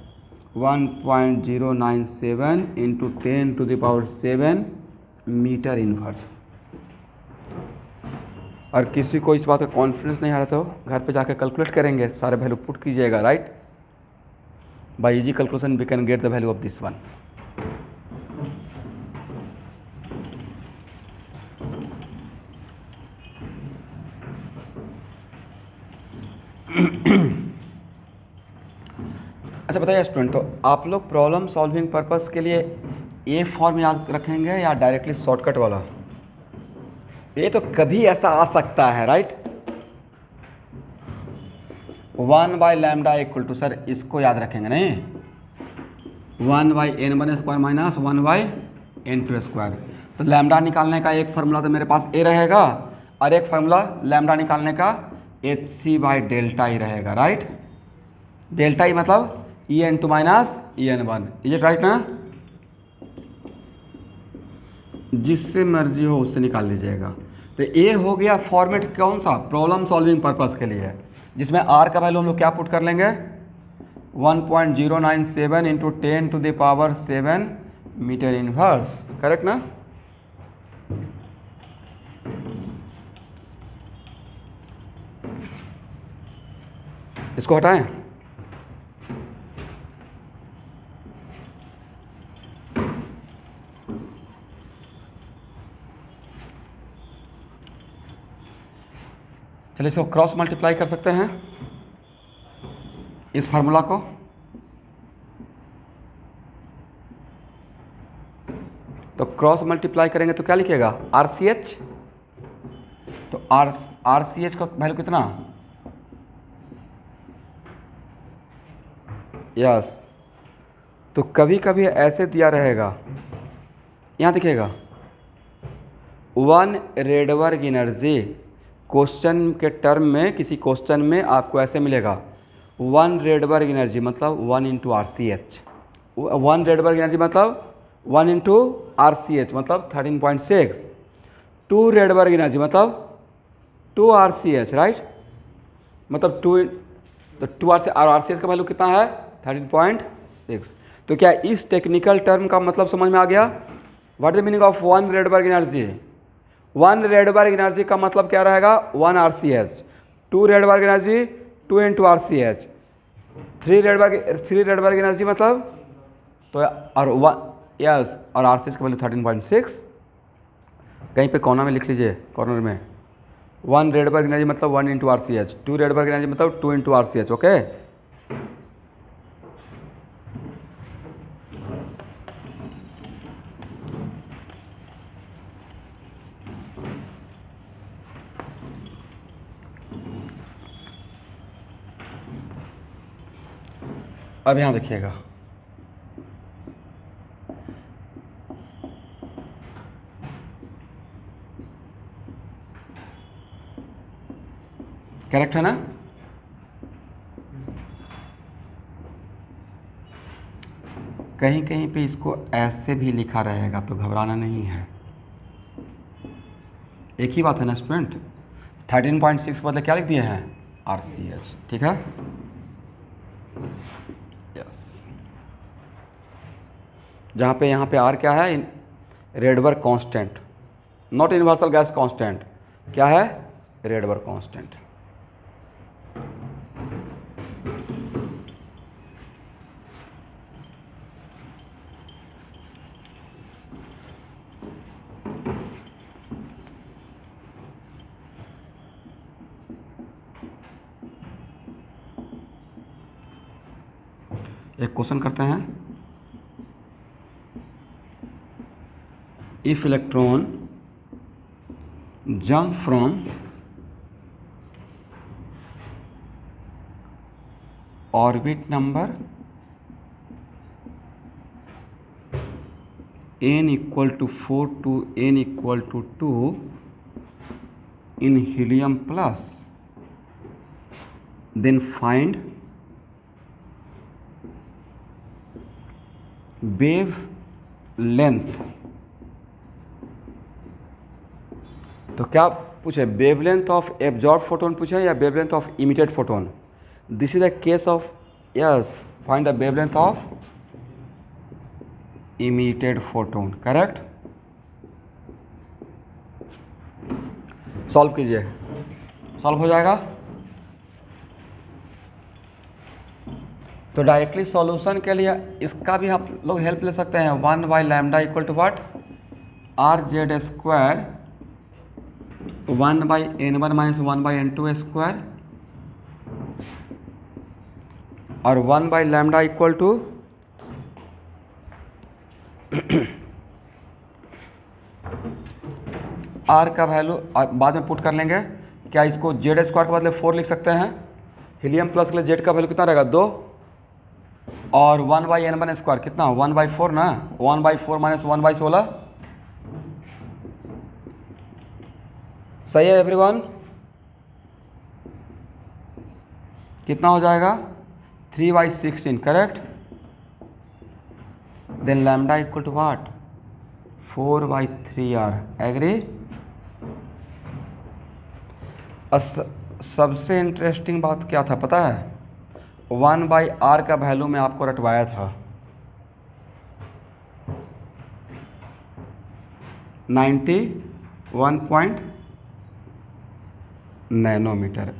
1.097 into 10 to the power 7 metre inverse. और किसी को इस बात का कॉन्फिडेंस नहीं आ रहा तो घर पे जाकर कैलकुलेट करेंगे, सारे वैल्यू पुट कीजिएगा, right? By easy calculation we can get the value of this one. अच्छा बताइए स्टूडेंट, तो आप लोग प्रॉब्लम सॉल्विंग पर्पस के लिए ये फॉर्म याद रखेंगे या डायरेक्टली शॉर्टकट वाला? ये तो कभी ऐसा आ सकता है, right? 1 by lambda equal to, sir इसको याद रखेंगे नहीं, 1 by n1 square minus 1 by n2 square. तो लैम्डा निकालने का एक फार्मूला तो मेरे पास ए रहेगा और एक फार्मूला लैम्डा निकालने का H C by delta E रहेगा, राइट? डेल्टा ई मतलब en2 minus en1, is it right ना? जिससे मर्जी हो उससे निकाल लीजिएगा। तो ये हो गया फॉर्मेट कौन सा? प्रॉब्लम सॉल्विंग पर्पस के लिए, जिसमें आर का वैल्यू हम लोग क्या पुट कर लेंगे? 1.097 into 10 to the power 7 metre inverse, correct ना? इसको हटाएं। चलिए इसको क्रॉस मल्टीप्लाई कर सकते हैं, इस फार्मूला को। तो क्रॉस मल्टीप्लाई करेंगे तो क्या लिखेगा? R C H. तो आर सी एच का वैल्यू कितना? यस। तो कभी कभी ऐसे दिया रहेगा, यहाँ दिखेगा 1 रेडबर्ग एनर्जी, क्वेश्चन के टर्म में, किसी क्वेश्चन में आपको ऐसे मिलेगा 1 रेडबर्ग एनर्जी मतलब 1 into R C H. 1 Rydberg energy मतलब 1 इंटू आर सी एच मतलब 13.6। 2 रेडबर्ग एनर्जी मतलब 2 आर सी एच, राइट? मतलब 2, तो 2 आर सी एच का वैल्यू कितना है? 13.6। तो क्या इस टेक्निकल टर्म का मतलब समझ में आ गया? What is the meaning of 1 Rydberg energy? 1 Rydberg energy का मतलब क्या रहेगा? 1 R C H. 2 Rydberg energy 2 into R C H. 3 Rydberg energy मतलब तो और 1, यस, और आर सी एच का वैल्यू 13.6। कहीं पे कॉर्नर में लिख लीजिए, कॉर्नर में 1 रेडबर्ग एनर्जी मतलब 1 into R C H, 2 Rydberg energy मतलब 2 into R C H, okay? अब यहाँ देखिएगा, करेक्ट है ना? कहीं कहीं पे इसको ऐसे भी लिखा रहेगा तो घबराना नहीं है, एक ही बात है ना स्टूडेंट। 13.6 बदले क्या लिख दिए हैं? RCH, ठीक है? यस। जहाँ पे यहाँ पे R क्या है? Rydberg constant, not universal gas constant. क्या है? Rydberg constant. एक क्वेश्चन करते हैं, if electron jump from orbit number n equal to 4 to n equal to 2 in helium plus, then find wave length। तो क्या पूछे? वेवलेंथ ऑफ एब्जॉर्ब फोटोन पूछे या wavelength of emitted photon? This is the case of, yes, find the wavelength of emitted photon, correct? Solve कीजिए, solve हो जाएगा। तो directly solution के लिए इसका भी आप लोग हेल्प ले सकते हैं। 1/λ equal to what? RZ square 1/n1 minus 1/n2 square, और 1/λ इक्वल टू R का वैल्यू बाद में पुट कर लेंगे। क्या इसको Z स्क्वायर के बदले 4 लिख सकते हैं? हीलियम प्लस के लिए Z का वैल्यू कितना रहेगा? 2, और 1/n1 स्क्वायर कितना? 1/4 ना, 1/4 माइनस 1/16, सही है एवरीवन? कितना हो जाएगा? 3/16, correct? Then lambda equal to what? 4/3R, agree? सबसे इंटरेस्टिंग बात क्या था पता है? 1/R का वैल्यू मैं आपको रटवाया था 91 नैनोमीटर।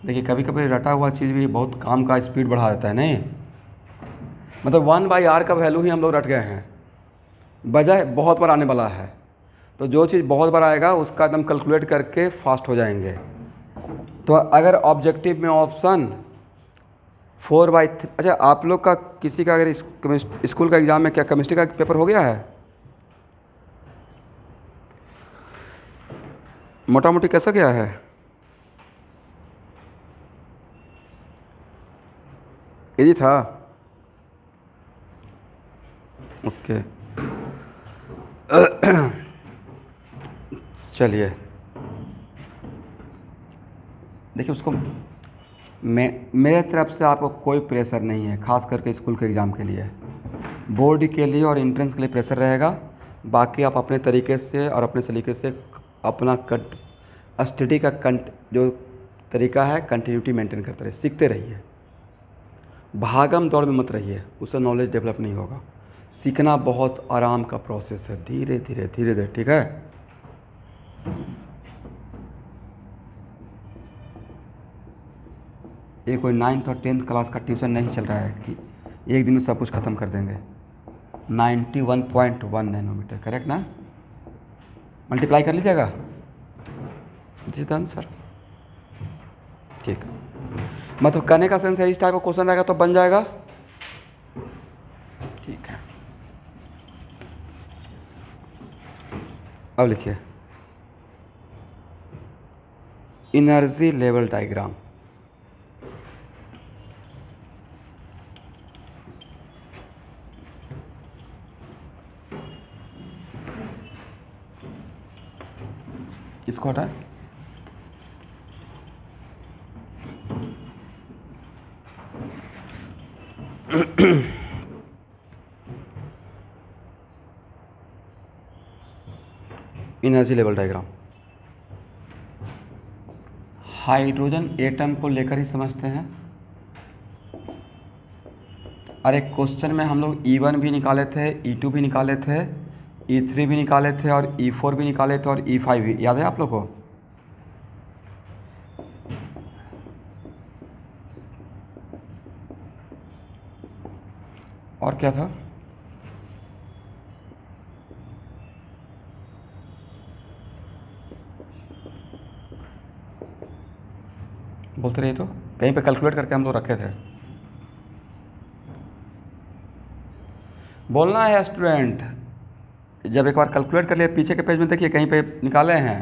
देखिए कभी कभी रटा हुआ चीज़ भी बहुत काम का स्पीड बढ़ा देता है, नहीं? मतलब 1/R का वैल्यू ही हम लोग रट गए हैं, बजाय बहुत बार आने वाला है। तो जो चीज़ बहुत बार आएगा उसका एकदम कैलकुलेट करके फास्ट हो जाएंगे। तो अगर ऑब्जेक्टिव में ऑप्शन 4/3, अच्छा आप लोग का किसी का अगर स्कूल का एग्ज़ाम में क्या केमिस्ट्री का पेपर हो गया है? मोटा मोटी कैसा गया है? इजी था? ओके चलिए देखिए, उसको मेरे तरफ से आपको कोई प्रेशर नहीं है, खास करके स्कूल के एग्ज़ाम के लिए। बोर्ड के लिए और एंट्रेंस के लिए प्रेशर रहेगा। बाकी आप अपने तरीके से और अपने सलीके से अपना स्टडी का जो तरीका है कंटिन्यूटी मेंटेन करते रहिए, सीखते रहिए। भागम दौड़ में मत रहिए, उससे नॉलेज डेवलप नहीं होगा। सीखना बहुत आराम का प्रोसेस है, धीरे धीरे धीरे धीरे, ठीक है? ये कोई 9th और 10th क्लास का ट्यूशन नहीं चल रहा है कि एक दिन में सब कुछ ख़त्म कर देंगे। 91.1 नैनोमीटर, करेक्ट ना? मल्टीप्लाई कर लीजिएगा जी डन सर, ठीक। मतलब करने का सेंस है, इस टाइप का क्वेश्चन रहेगा तो बन जाएगा, ठीक है। अब लिखिए एनर्जी लेवल डायग्राम। इसको हटाएं। Energy level diagram hydrogen atom को लेकर ही समझते हैं। और एक क्वेश्चन में हम लोग E1 भी निकाले थे, E2 भी निकाले थे, E3 भी निकाले थे और E4 भी निकाले थे और E5 भी, याद है आप लोग को? और क्या था? बोलते रहिए, तो कहीं पे कैलकुलेट करके हम लोग रखे थे। बोलना है स्टूडेंट, जब एक बार कैलकुलेट कर लिए पीछे के पेज में देखिए कहीं पे निकाले हैं।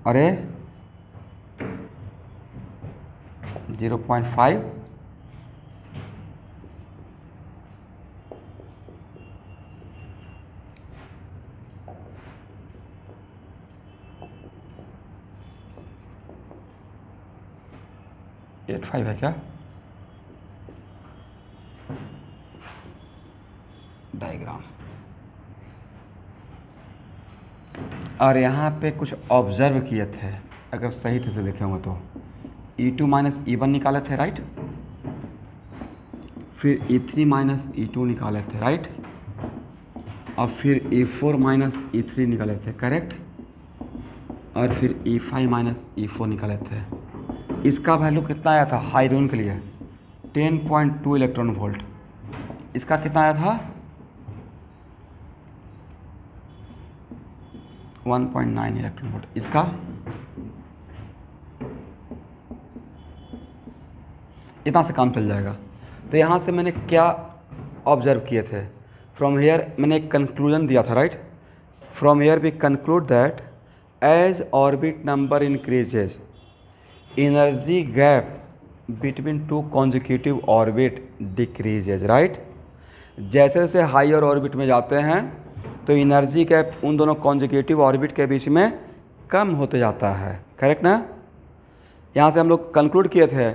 अरे 0.5 85 है क्या? डायग्राम। और यहाँ पे कुछ ऑब्जर्व किए थे, अगर सही तरह से देखे होंगे तो E2 माइनस E1 निकाले थे, राइट। फिर E3 माइनस E2 निकाले थे, राइट। और फिर E4 माइनस E3 निकाले थे, करेक्ट। और फिर E5 माइनस E4 निकाले थे। इसका वैल्यू कितना आया था हाइड्रोजन के लिए? 10.2 इलेक्ट्रॉन वोल्ट। इसका कितना आया था? 1.9 इलेक्ट्रॉन वोल्ट। इसका इतना से काम चल जाएगा। तो यहाँ से मैंने क्या ऑब्जर्व किए थे? फ्रॉम हेयर मैंने एक कंक्लूजन दिया था, right. From here we conclude that as orbit number increases energy gap between two consecutive orbit decreases, right. जैसे जैसे हायर ऑर्बिट में जाते हैं तो एनर्जी गैप उन दोनों कॉन्जिक्यूटिव ऑर्बिट के बीच में कम होते जाता है, करेक्ट ना। यहाँ से हम लोग कंक्लूड किए थे।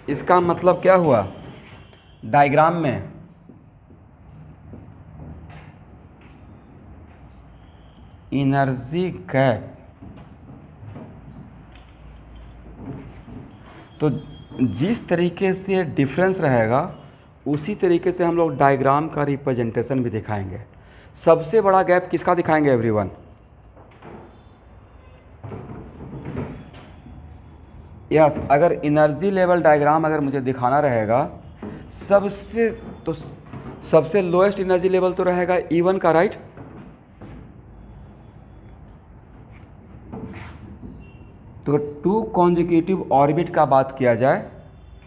इसका मतलब क्या हुआ? डायग्राम में एनर्जी गैप, तो जिस तरीके से डिफरेंस रहेगा उसी तरीके से हम लोग डायग्राम का रिप्रेजेंटेशन भी दिखाएंगे। सबसे बड़ा गैप किसका दिखाएंगे एवरीवन? यस, अगर एनर्जी लेवल डायग्राम अगर मुझे दिखाना रहेगा सबसे लोएस्ट एनर्जी लेवल तो रहेगा E1 का, राइट। तो टू कॉन्जिक्यूटिव ऑर्बिट का बात किया जाए,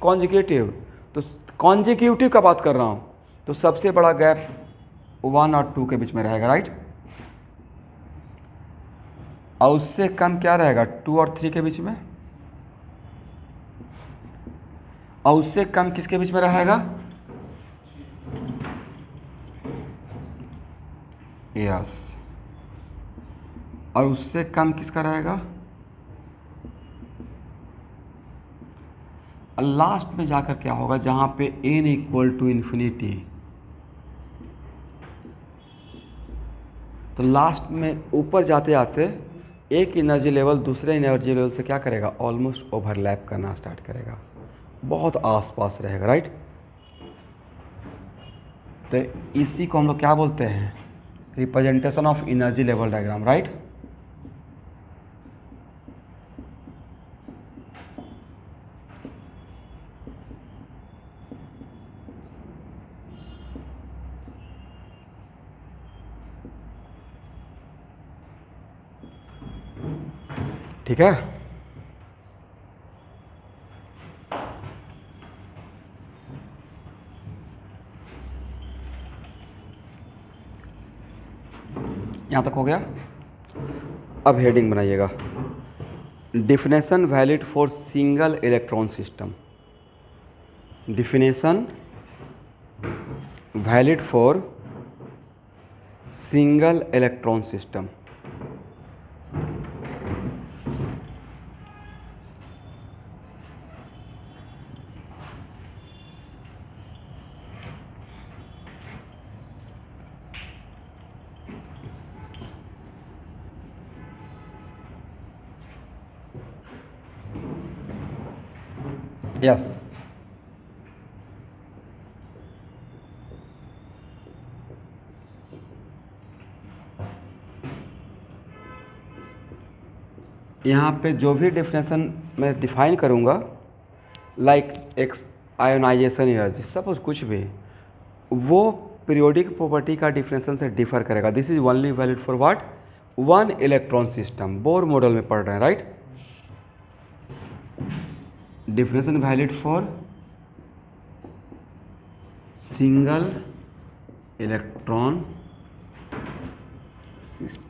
कॉन्जिक्यूटिव तो कॉन्जिक्यूटिव का बात कर रहा हूँ, तो सबसे बड़ा गैप 1 और 2 के बीच में रहेगा, राइट। और उससे कम क्या रहेगा? 2 और 3 के बीच में। और उससे कम किसके बीच में रहेगा? यस। और उससे कम किसका रहेगा? लास्ट में जाकर क्या होगा? जहां पे n इक्वल टू इन्फिनिटी, तो लास्ट में ऊपर जाते जाते एक एनर्जी लेवल दूसरे एनर्जी लेवल से क्या करेगा? ऑलमोस्ट ओवरलैप करना स्टार्ट करेगा, बहुत आसपास रहेगा, राइट। तो इसी को हम लोग क्या बोलते हैं? Representation of energy level diagram, right. ठीक है। यहाँ तक हो गया। अब हेडिंग बनाइएगा, definition valid for single electron system. Definition valid for single electron system. Yes, यहाँ पे जो भी डेफिनेशन मैं डिफाइन करूँगा, like x ionization energy, suppose कुछ भी, वो पीरियोडिक प्रॉपर्टी का डिफिनेशन से डिफर करेगा। This is only valid for what, one electron system. Bohr model में पढ़ रहे हैं, right. Definition valid for single electron system.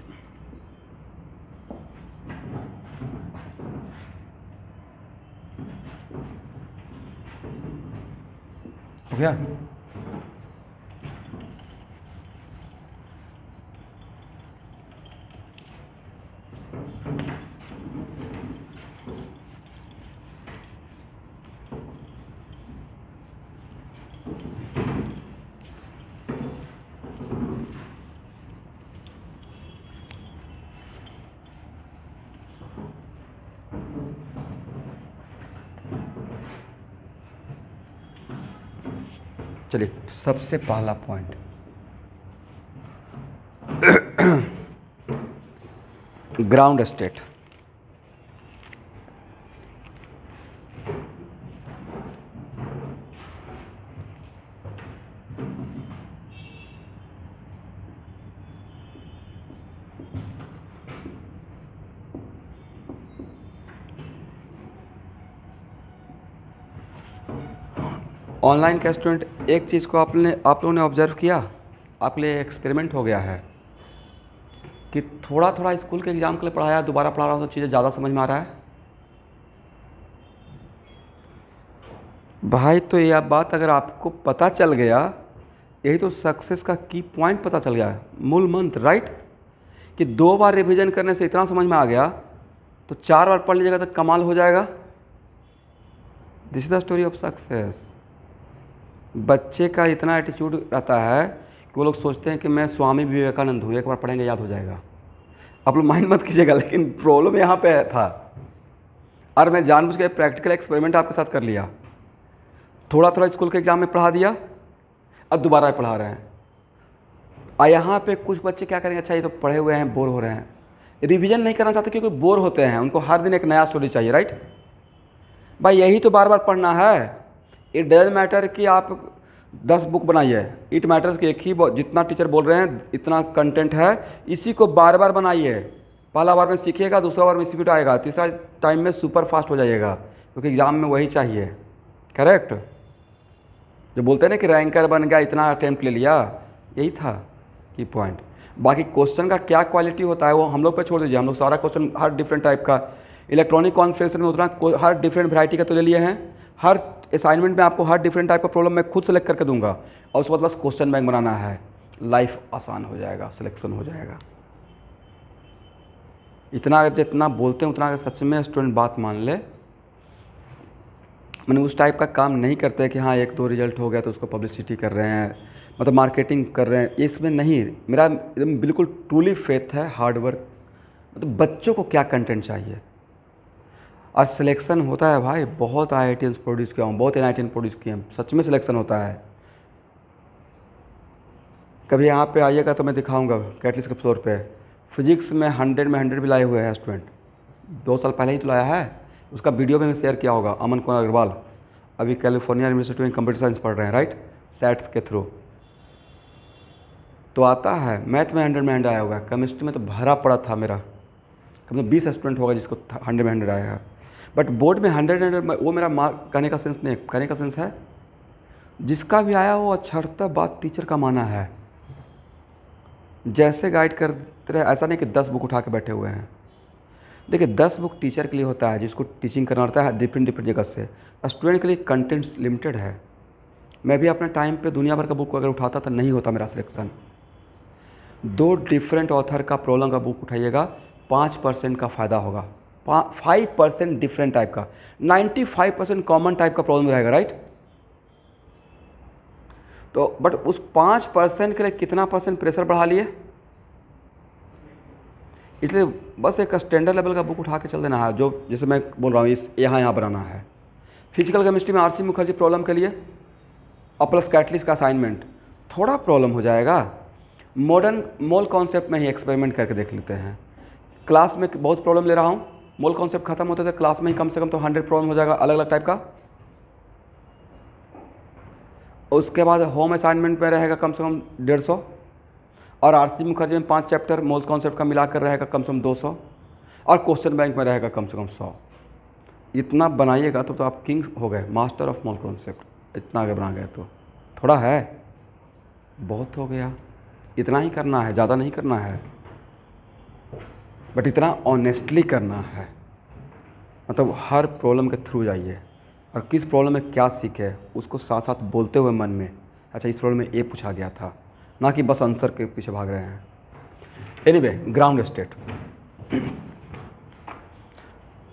हो गया। चलिए, सबसे पहला पॉइंट, ग्राउंड स्टेट। ऑनलाइन का स्टूडेंट, एक चीज़ को आप लोगों ने ऑब्जर्व किया, आपके लिए एक्सपेरिमेंट हो गया है कि थोड़ा थोड़ा स्कूल के एग्ज़ाम के लिए पढ़ाया, दोबारा पढ़ा रहा हूँ तो चीज़ें ज़्यादा समझ में आ रहा है। भाई, तो यह बात अगर आपको पता चल गया, यही तो सक्सेस का की पॉइंट पता चल गया है, मूल मंत्र, राइट। कि 2 बार रिवीजन करने से इतना समझ में आ गया, तो 4 बार पढ़ लीजिएगा तो कमाल हो जाएगा। This is the story of success. बच्चे का इतना एटीट्यूड रहता है कि वो लोग सोचते हैं कि मैं स्वामी विवेकानंद हूँ, एक बार पढ़ेंगे याद हो जाएगा। आप लोग माइंड मत कीजिएगा, लेकिन प्रॉब्लम यहाँ पे था, और मैं जानबूझ के प्रैक्टिकल एक्सपेरिमेंट आपके साथ कर लिया। थोड़ा थोड़ा स्कूल के एग्जाम में पढ़ा दिया, अब दोबारा पढ़ा रहे हैं। और यहाँ पे कुछ बच्चे क्या करेंगे, अच्छा ये तो पढ़े हुए हैं, बोर हो रहे हैं, रिवीजन नहीं करना चाहते क्योंकि बोर होते हैं, उनको हर दिन एक नया स्टोरी चाहिए, राइट। भाई यही तो बार बार पढ़ना है। इट डजंट मैटर कि आप 10 बुक बनाइए, इट मैटर्स कि एक ही जितना टीचर बोल रहे हैं इतना कंटेंट है, इसी को बार बार बनाइए। पहला बार में सीखिएगा, दूसरा बार में सीखिए आएगा, तीसरा टाइम में सुपर फास्ट हो जाइएगा, क्योंकि एग्ज़ाम में वही चाहिए। करेक्ट। जो बोलते हैं ना कि रैंकर बन गया, इतना अटेम्प्ट ले लिया, यही था की पॉइंट। बाकी क्वेश्चन का क्या क्वालिटी होता है वो हम लोग पे छोड़ दीजिए। हम लोग सारा क्वेश्चन हर डिफरेंट टाइप का, इलेक्ट्रॉनिक कॉन्फ्रेंसर में उतना हर डिफरेंट वैरायटी का तो ले लिए हैं। हर असाइनमेंट में आपको हर डिफरेंट टाइप का प्रॉब्लम मैं खुद सेलेक्ट करके दूंगा, और उसके बाद बस क्वेश्चन बैंक बनाना है, लाइफ आसान हो जाएगा, सिलेक्शन हो जाएगा। इतना जितना बोलते हैं उतना सच में स्टूडेंट बात मान ले, मैंने उस टाइप का काम नहीं करते कि हाँ 1-2 रिजल्ट हो गया तो उसको पब्लिसिटी कर रहे हैं, मतलब मार्केटिंग कर रहे हैं, इसमें नहीं। मेरा एकदम बिल्कुल ट्रूली फेथ है, हार्ड वर्क। मतलब बच्चों को क्या कंटेंट चाहिए, और सिलेक्शन होता है भाई। बहुत IITians प्रोड्यूस किया हूँ, बहुत NITians प्रोड्यूस किए हैं, सच में सिलेक्शन होता है। कभी यहाँ पे आइएगा तो मैं दिखाऊंगा कैटलिस्ट के फ्लोर पे, फिजिक्स में 100 में 100 भी लाए हुए हैं स्टूडेंट, 2 साल पहले ही तो लाया है। उसका वीडियो भी मैं शेयर किया होगा। अमन कुमार अग्रवाल अभी कैलिफोर्निया यूनिवर्सिटी में कंप्यूटर साइंस पढ़ रहे हैं, राइट, सैट्स के थ्रू। तो आता है, मैथ में 100 में 100 आया हुआ है, केमिस्ट्री में तो भरा पड़ा था मेरा, कम से 20 स्टूडेंट होगा जिसको 100 में 100 आया है। बट बोर्ड में 100 वो मेरा मार्क कहने का सेंस नहीं, कहने का सेंस है जिसका भी आया वो अक्षरता बात टीचर का माना है, जैसे गाइड करते रहे। ऐसा नहीं कि 10 बुक उठा के बैठे हुए हैं। देखिए 10 बुक टीचर के लिए होता है जिसको टीचिंग करना होता है डिफरेंट डिफरेंट जगह से, स्टूडेंट के लिए कंटेंट्स लिमिटेड है। मैं भी अपने टाइम पे दुनिया भर का बुक अगर उठाता तो नहीं होता मेरा सिलेक्शन। दो डिफरेंट ऑथर का प्रॉब्लम का बुक उठाइएगा, 5% का फ़ायदा होगा। 5% डिफरेंट टाइप का, 95% कॉमन टाइप का प्रॉब्लम रहेगा, राइट। तो बट उस 5% के लिए कितना परसेंट प्रेशर बढ़ा लिए, इसलिए बस एक स्टैंडर्ड लेवल का बुक उठा के चल देना है, जो जैसे मैं बोल रहा हूँ इस यहाँ बनाना है। फिजिकल केमिस्ट्री में आरसी मुखर्जी प्रॉब्लम के लिए और प्लस कैटलिस्ट का असाइनमेंट थोड़ा प्रॉब्लम हो जाएगा। मॉडर्न मोल कॉन्सेप्ट में ही एक्सपेरिमेंट करके देख लेते हैं। क्लास में बहुत प्रॉब्लम ले रहा हूँ, मोल कॉन्सेप्ट खत्म होते थे क्लास में ही कम से कम तो 100 प्रॉब्लम हो जाएगा अलग अलग टाइप का। उसके बाद होम असाइनमेंट में रहेगा कम से कम 150, और आरसी मुखर्जी में 5 चैप्टर मोल्स कॉन्सेप्ट का मिलाकर रहेगा कम से कम 200, और क्वेश्चन बैंक में रहेगा कम से कम 100। इतना बनाइएगा तो आप किंग हो गए, मास्टर ऑफ मोल कॉन्सेप्ट। इतना आगे बना गए तो थोड़ा है, बहुत हो गया। इतना ही करना है, ज़्यादा नहीं करना है, बट इतना ऑनेस्टली करना है। मतलब हर प्रॉब्लम के थ्रू जाइए और किस प्रॉब्लम में क्या सीखे उसको साथ साथ बोलते हुए मन में, अच्छा इस प्रॉब्लम में ये पूछा गया था, ना कि बस आंसर के पीछे भाग रहे हैं। Anyway, ground state,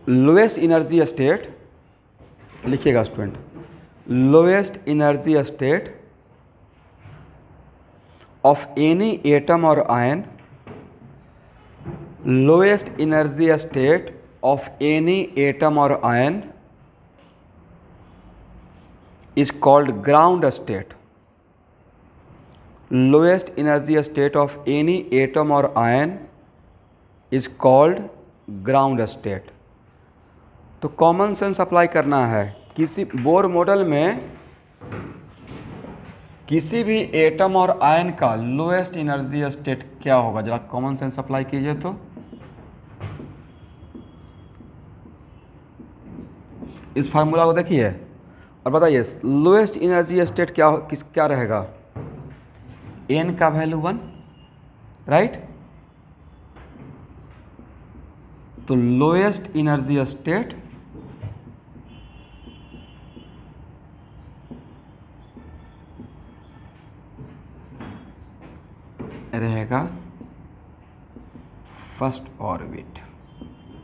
lowest energy state लिखिएगा student, lowest energy state of any atom or ion, lowest energy state of any atom or ion is called ground state. Lowest energy state of any atom or ion is called ground state. तो common sense apply करना है। किसी bore model में किसी भी atom और ion का lowest energy state क्या होगा, जरा कॉमन सेंस अप्लाई कीजिए। तो इस फार्मूला को देखिए और बताइए लोएस्ट एनर्जी स्टेट क्या रहेगा। एन का वैल्यू 1, राइट। तो लोएस्ट एनर्जी स्टेट रहेगा फर्स्ट ऑर्बिट,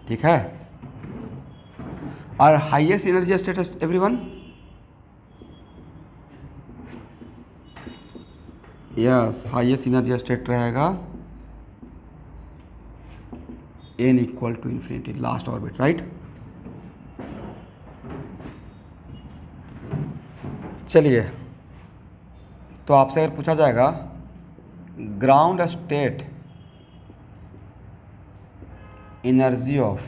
ठीक है। और highest energy status everyone, yes, highest energy state रहेगा n equal to infinity, last orbit, right. चलिए, तो आपसे अगर पूछा जाएगा ground state energy of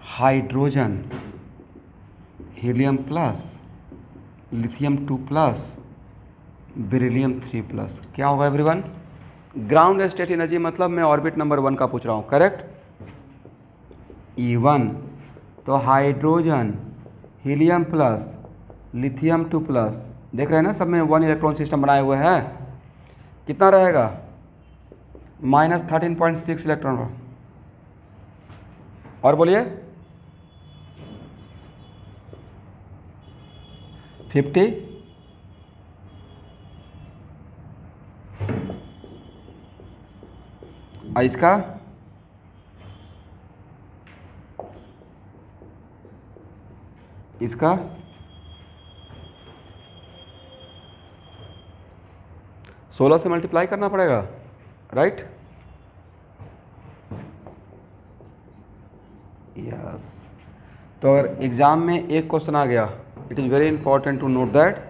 hydrogen helium plus lithium 2 plus beryllium 3 plus, क्या होगा एवरीवन। ग्राउंड स्टेट एनर्जी मतलब मैं ऑर्बिट नंबर 1 का पूछ रहा हूँ, करेक्ट। E1, तो hydrogen helium plus lithium 2 plus, देख रहे हैं ना सब में 1 इलेक्ट्रॉन सिस्टम बनाए हुए हैं। कितना रहेगा, -13.6 इलेक्ट्रॉन। और बोलिए 50, इसका इसका 16 से मल्टीप्लाई करना पड़ेगा, राइट। यस, तो अगर एग्जाम में एक क्वेश्चन आ गया, it is very important to note that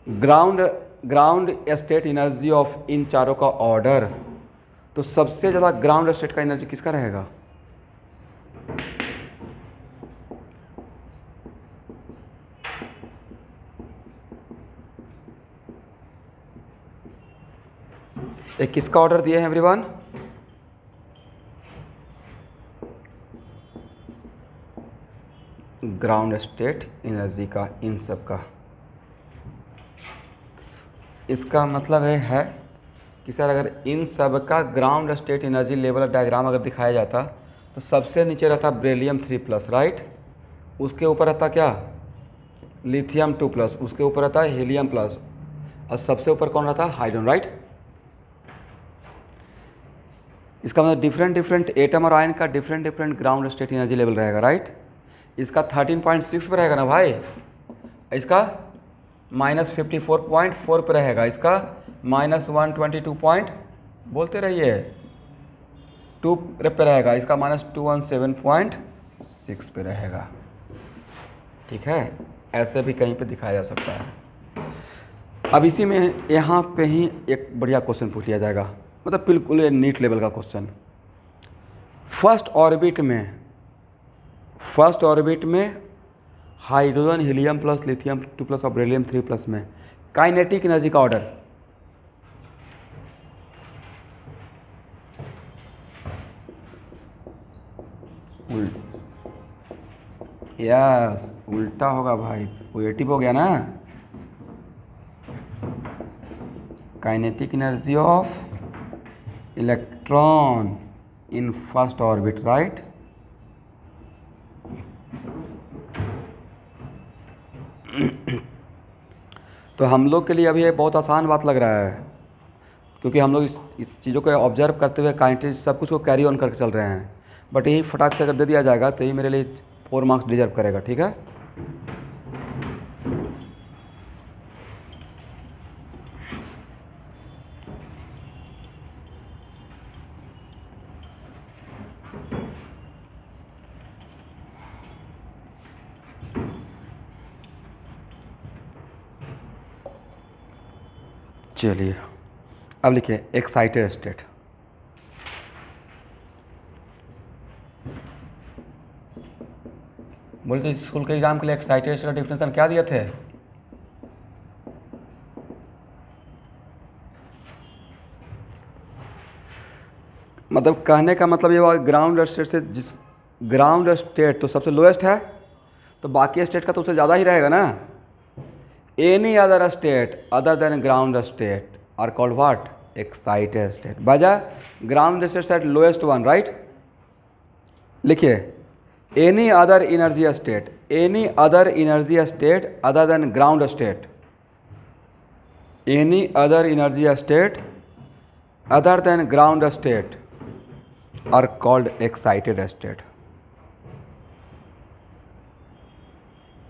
ground state energy of इन चारों का ऑर्डर, तो सबसे ज़्यादा ग्राउंड स्टेट का एनर्जी किसका रहेगा। एक किसका ऑर्डर दिए हैं एवरीवन, ग्राउंड स्टेट एनर्जी का, इन सब का। इसका मतलब है कि सर अगर इन सब का ground state energy level diagram अगर दिखाया जाता तो सबसे नीचे रहता बेरिलियम 3 प्लस, राइट। उसके ऊपर रहता क्या, लिथियम 2 प्लस, उसके ऊपर रहता है हीलियम प्लस, और सबसे ऊपर कौन रहता है, हाइड्रोजन, राइट। इसका मतलब डिफरेंट डिफरेंट एटम और आयन का different different ground state energy level रहेगा, राइट। इसका 13.6 पे रहेगा ना भाई, इसका -54.4 पे रहेगा, इसका -122 बोलते रहिए 2 पे रहेगा, इसका -217.6 पे रहेगा। ठीक है, ऐसे भी कहीं पे दिखाया जा सकता है। अब इसी में यहाँ पे ही एक बढ़िया क्वेश्चन पूछ लिया जाएगा, मतलब बिल्कुल नीट लेवल का क्वेश्चन। फर्स्ट ऑर्बिट में हाइड्रोजन हीलियम प्लस लिथियम 2+ और बेरिलियम 3+ में काइनेटिक एनर्जी का ऑर्डर। यस, उल्टा होगा भाई, पॉजिटिव हो गया ना। Kinetic energy of electron in first orbit, right. तो हम लोग के लिए अभी ये बहुत आसान बात लग रहा है, क्योंकि हम लोग इस चीज़ों को ऑब्जर्व करते हुए काइनेटिक सब कुछ को कैरी ऑन करके चल रहे हैं। बट यही फटाक से अगर दे दिया जाएगा तो ये मेरे लिए 4 मार्क्स डिजर्व करेगा, ठीक है। चलिए अब लिखिए एक्साइटेड स्टेट। बोलते स्कूल के एग्जाम के लिए एक्साइटेड स्टेट का डिफिनेशन क्या दिए थे? मतलब कहने का मतलब ये हुआ ग्राउंड स्टेट से, जिस ग्राउंड स्टेट तो सबसे लोएस्ट है, तो बाकी स्टेट का तो उससे ज़्यादा ही रहेगा ना। Any other state other than ground state are called what? Excited state. बाजा ground state at lowest one, right. लिखिए any other energy state, any other energy state other than ground state, any other energy state other than ground state are called excited state.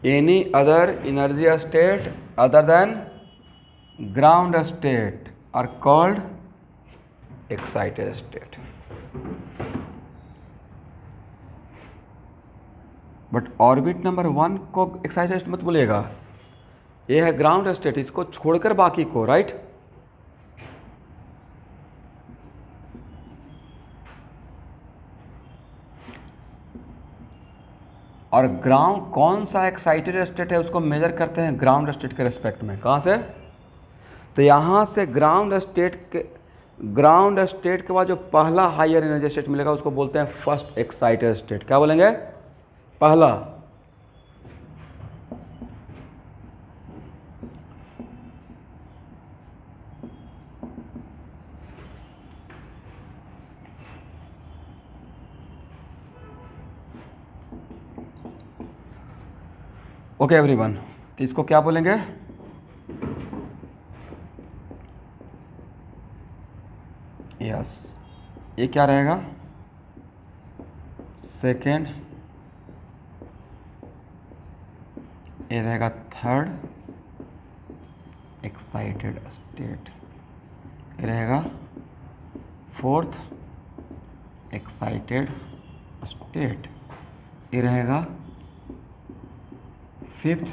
Any other energy state other than ground state are called excited state. But orbit number 1 को excited state मत बोलिएगा, ये है ground state, इसको छोड़कर बाकी को, right. और ग्राउंड कौन सा एक्साइटेड स्टेट है उसको मेजर करते हैं ग्राउंड स्टेट के रेस्पेक्ट में। कहाँ से? तो यहाँ से ग्राउंड स्टेट के बाद जो पहला हायर एनर्जी स्टेट मिलेगा उसको बोलते हैं फर्स्ट एक्साइटेड स्टेट। क्या बोलेंगे? पहला। ओके एवरीवन, तो इसको क्या बोलेंगे? यस, ये क्या रहेगा? सेकेंड, ये रहेगा थर्ड एक्साइटेड स्टेट, ये रहेगा फोर्थ एक्साइटेड स्टेट, ये रहेगा फिफ्थ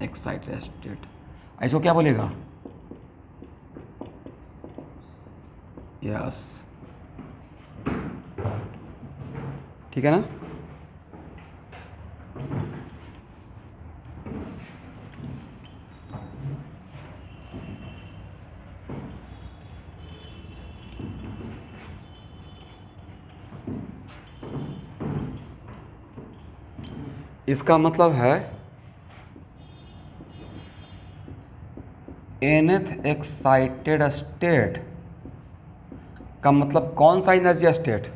एक्साइटेड स्टेट। इसको क्या बोलेगा? यस, ठीक है ना। इसका मतलब है nth एक्साइटेड स्टेट का मतलब कौन सा एनर्जी स्टेट?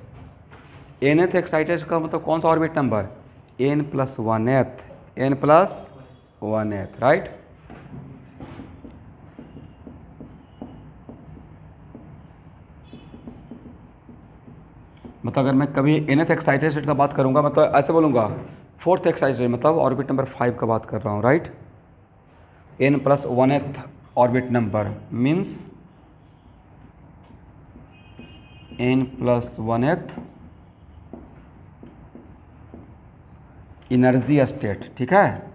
nth एक्साइटेड का मतलब कौन सा orbit number? n+1th, n+1th, right. मतलब अगर मैं कभी nth एक्साइटेड स्टेट का बात करूँगा, मतलब ऐसे बोलूँगा 4th एक्साइटेड, मतलब ऑर्बिट नंबर 5 का बात कर रहा हूँ, right. n+1th orbit number means n+1th energy state, ठीक है।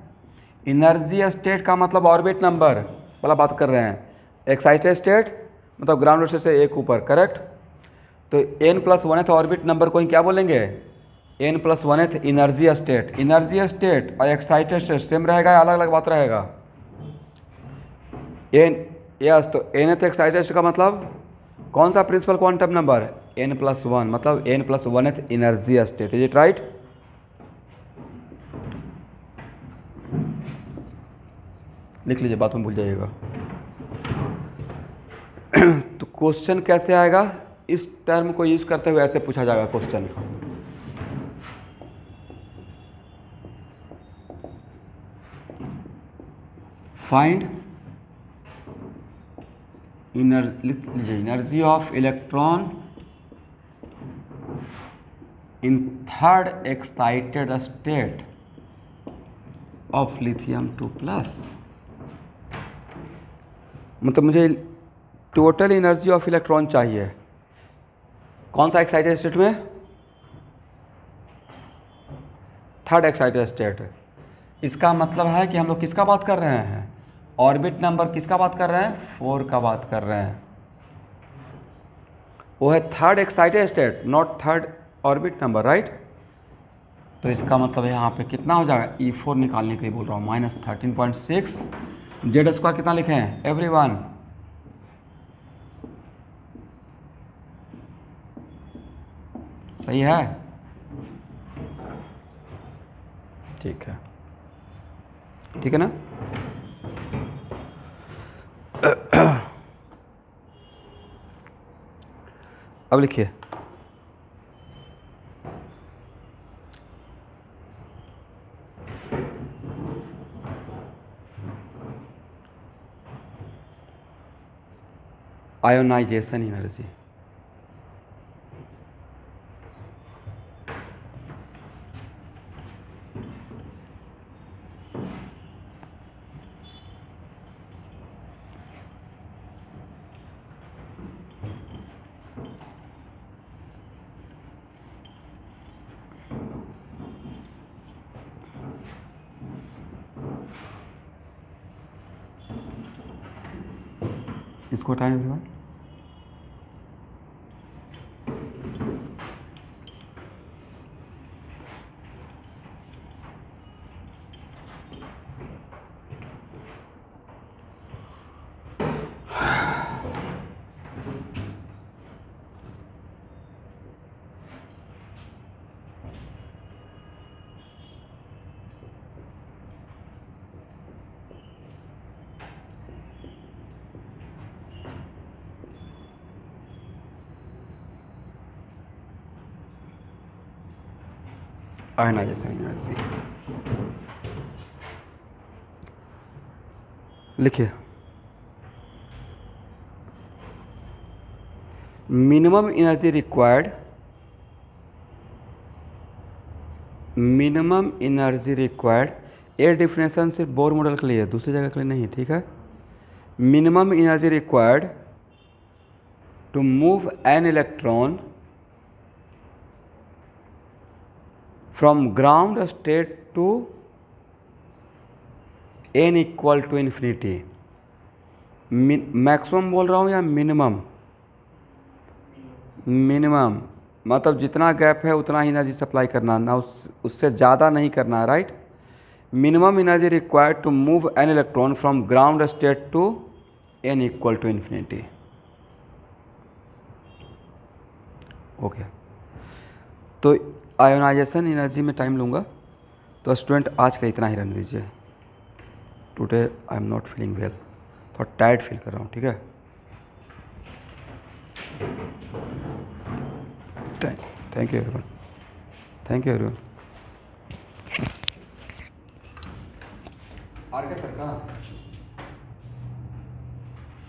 इनर्जी स्टेट का मतलब ऑर्बिट नंबर वाला बात कर रहे हैं। एक्साइटेड स्टेट मतलब ग्राउंड स्टेट से एक ऊपर, करेक्ट। तो n+1th ऑर्बिट नंबर को क्या बोलेंगे, n+1th energy state. Energy state और एक्साइटेड स्टेट सेम रहेगा या अलग अलग बात रहेगा? यस, तो nth एक्साइटेड स्टेट का मतलब कौन सा प्रिंसिपल क्वांटम नंबर, n+1, मतलब n+1th energy state. Is it right? लिख लीजिए, बात में भूल जाइएगा। तो क्वेश्चन कैसे आएगा, इस टर्म को यूज करते हुए ऐसे पूछा जाएगा question. Find energy of electron in third excited state of lithium 2+। मतलब मुझे टोटल एनर्जी ऑफ इलेक्ट्रॉन चाहिए, कौन सा एक्साइटेड स्टेट में, थर्ड एक्साइटेड स्टेट। इसका मतलब है कि हम लोग किसका बात कर रहे हैं, ऑर्बिट नंबर किसका बात कर रहे हैं, 4 का बात कर रहे हैं। वो है third excited state, not third orbit number, right. तो इसका मतलब यहाँ पे कितना हो जाएगा, E4 निकालने के लिए बोल रहा हूँ, -13.6। जेड स्क्वायर कितना लिखे हैं एवरीवन, सही है, ठीक है, ठीक है ना। अब लिखिए, आयोनाइजेशन एनर्जी। इसको हटाएं एवरीवन। आयोनाइजेशन एनर्जी लिखिए, minimum energy required, minimum energy required, ये डिफिनेशन सिर्फ बोर मॉडल के लिए है, दूसरी जगह के लिए नहीं, ठीक है। Minimum energy required to move an electron from ground state to n equal to infinity. Maximum बोल रहा हूँ या मिनिमम, मिनिमम मतलब जितना गैप है उतना ही एनर्जी सप्लाई करना, ना उससे ज़्यादा नहीं करना, right. Minimum energy required to move an electron from ground state to n equal to infinity. Okay, तो आयोनाइजेशन एनर्जी में टाइम लूँगा, तो स्टूडेंट आज का इतना ही रहने दीजिए। Today I am not feeling well, थोड़ा टायर्ड फील कर रहा हूँ, ठीक है। Thank you everyone, thank you everyone. R K sir का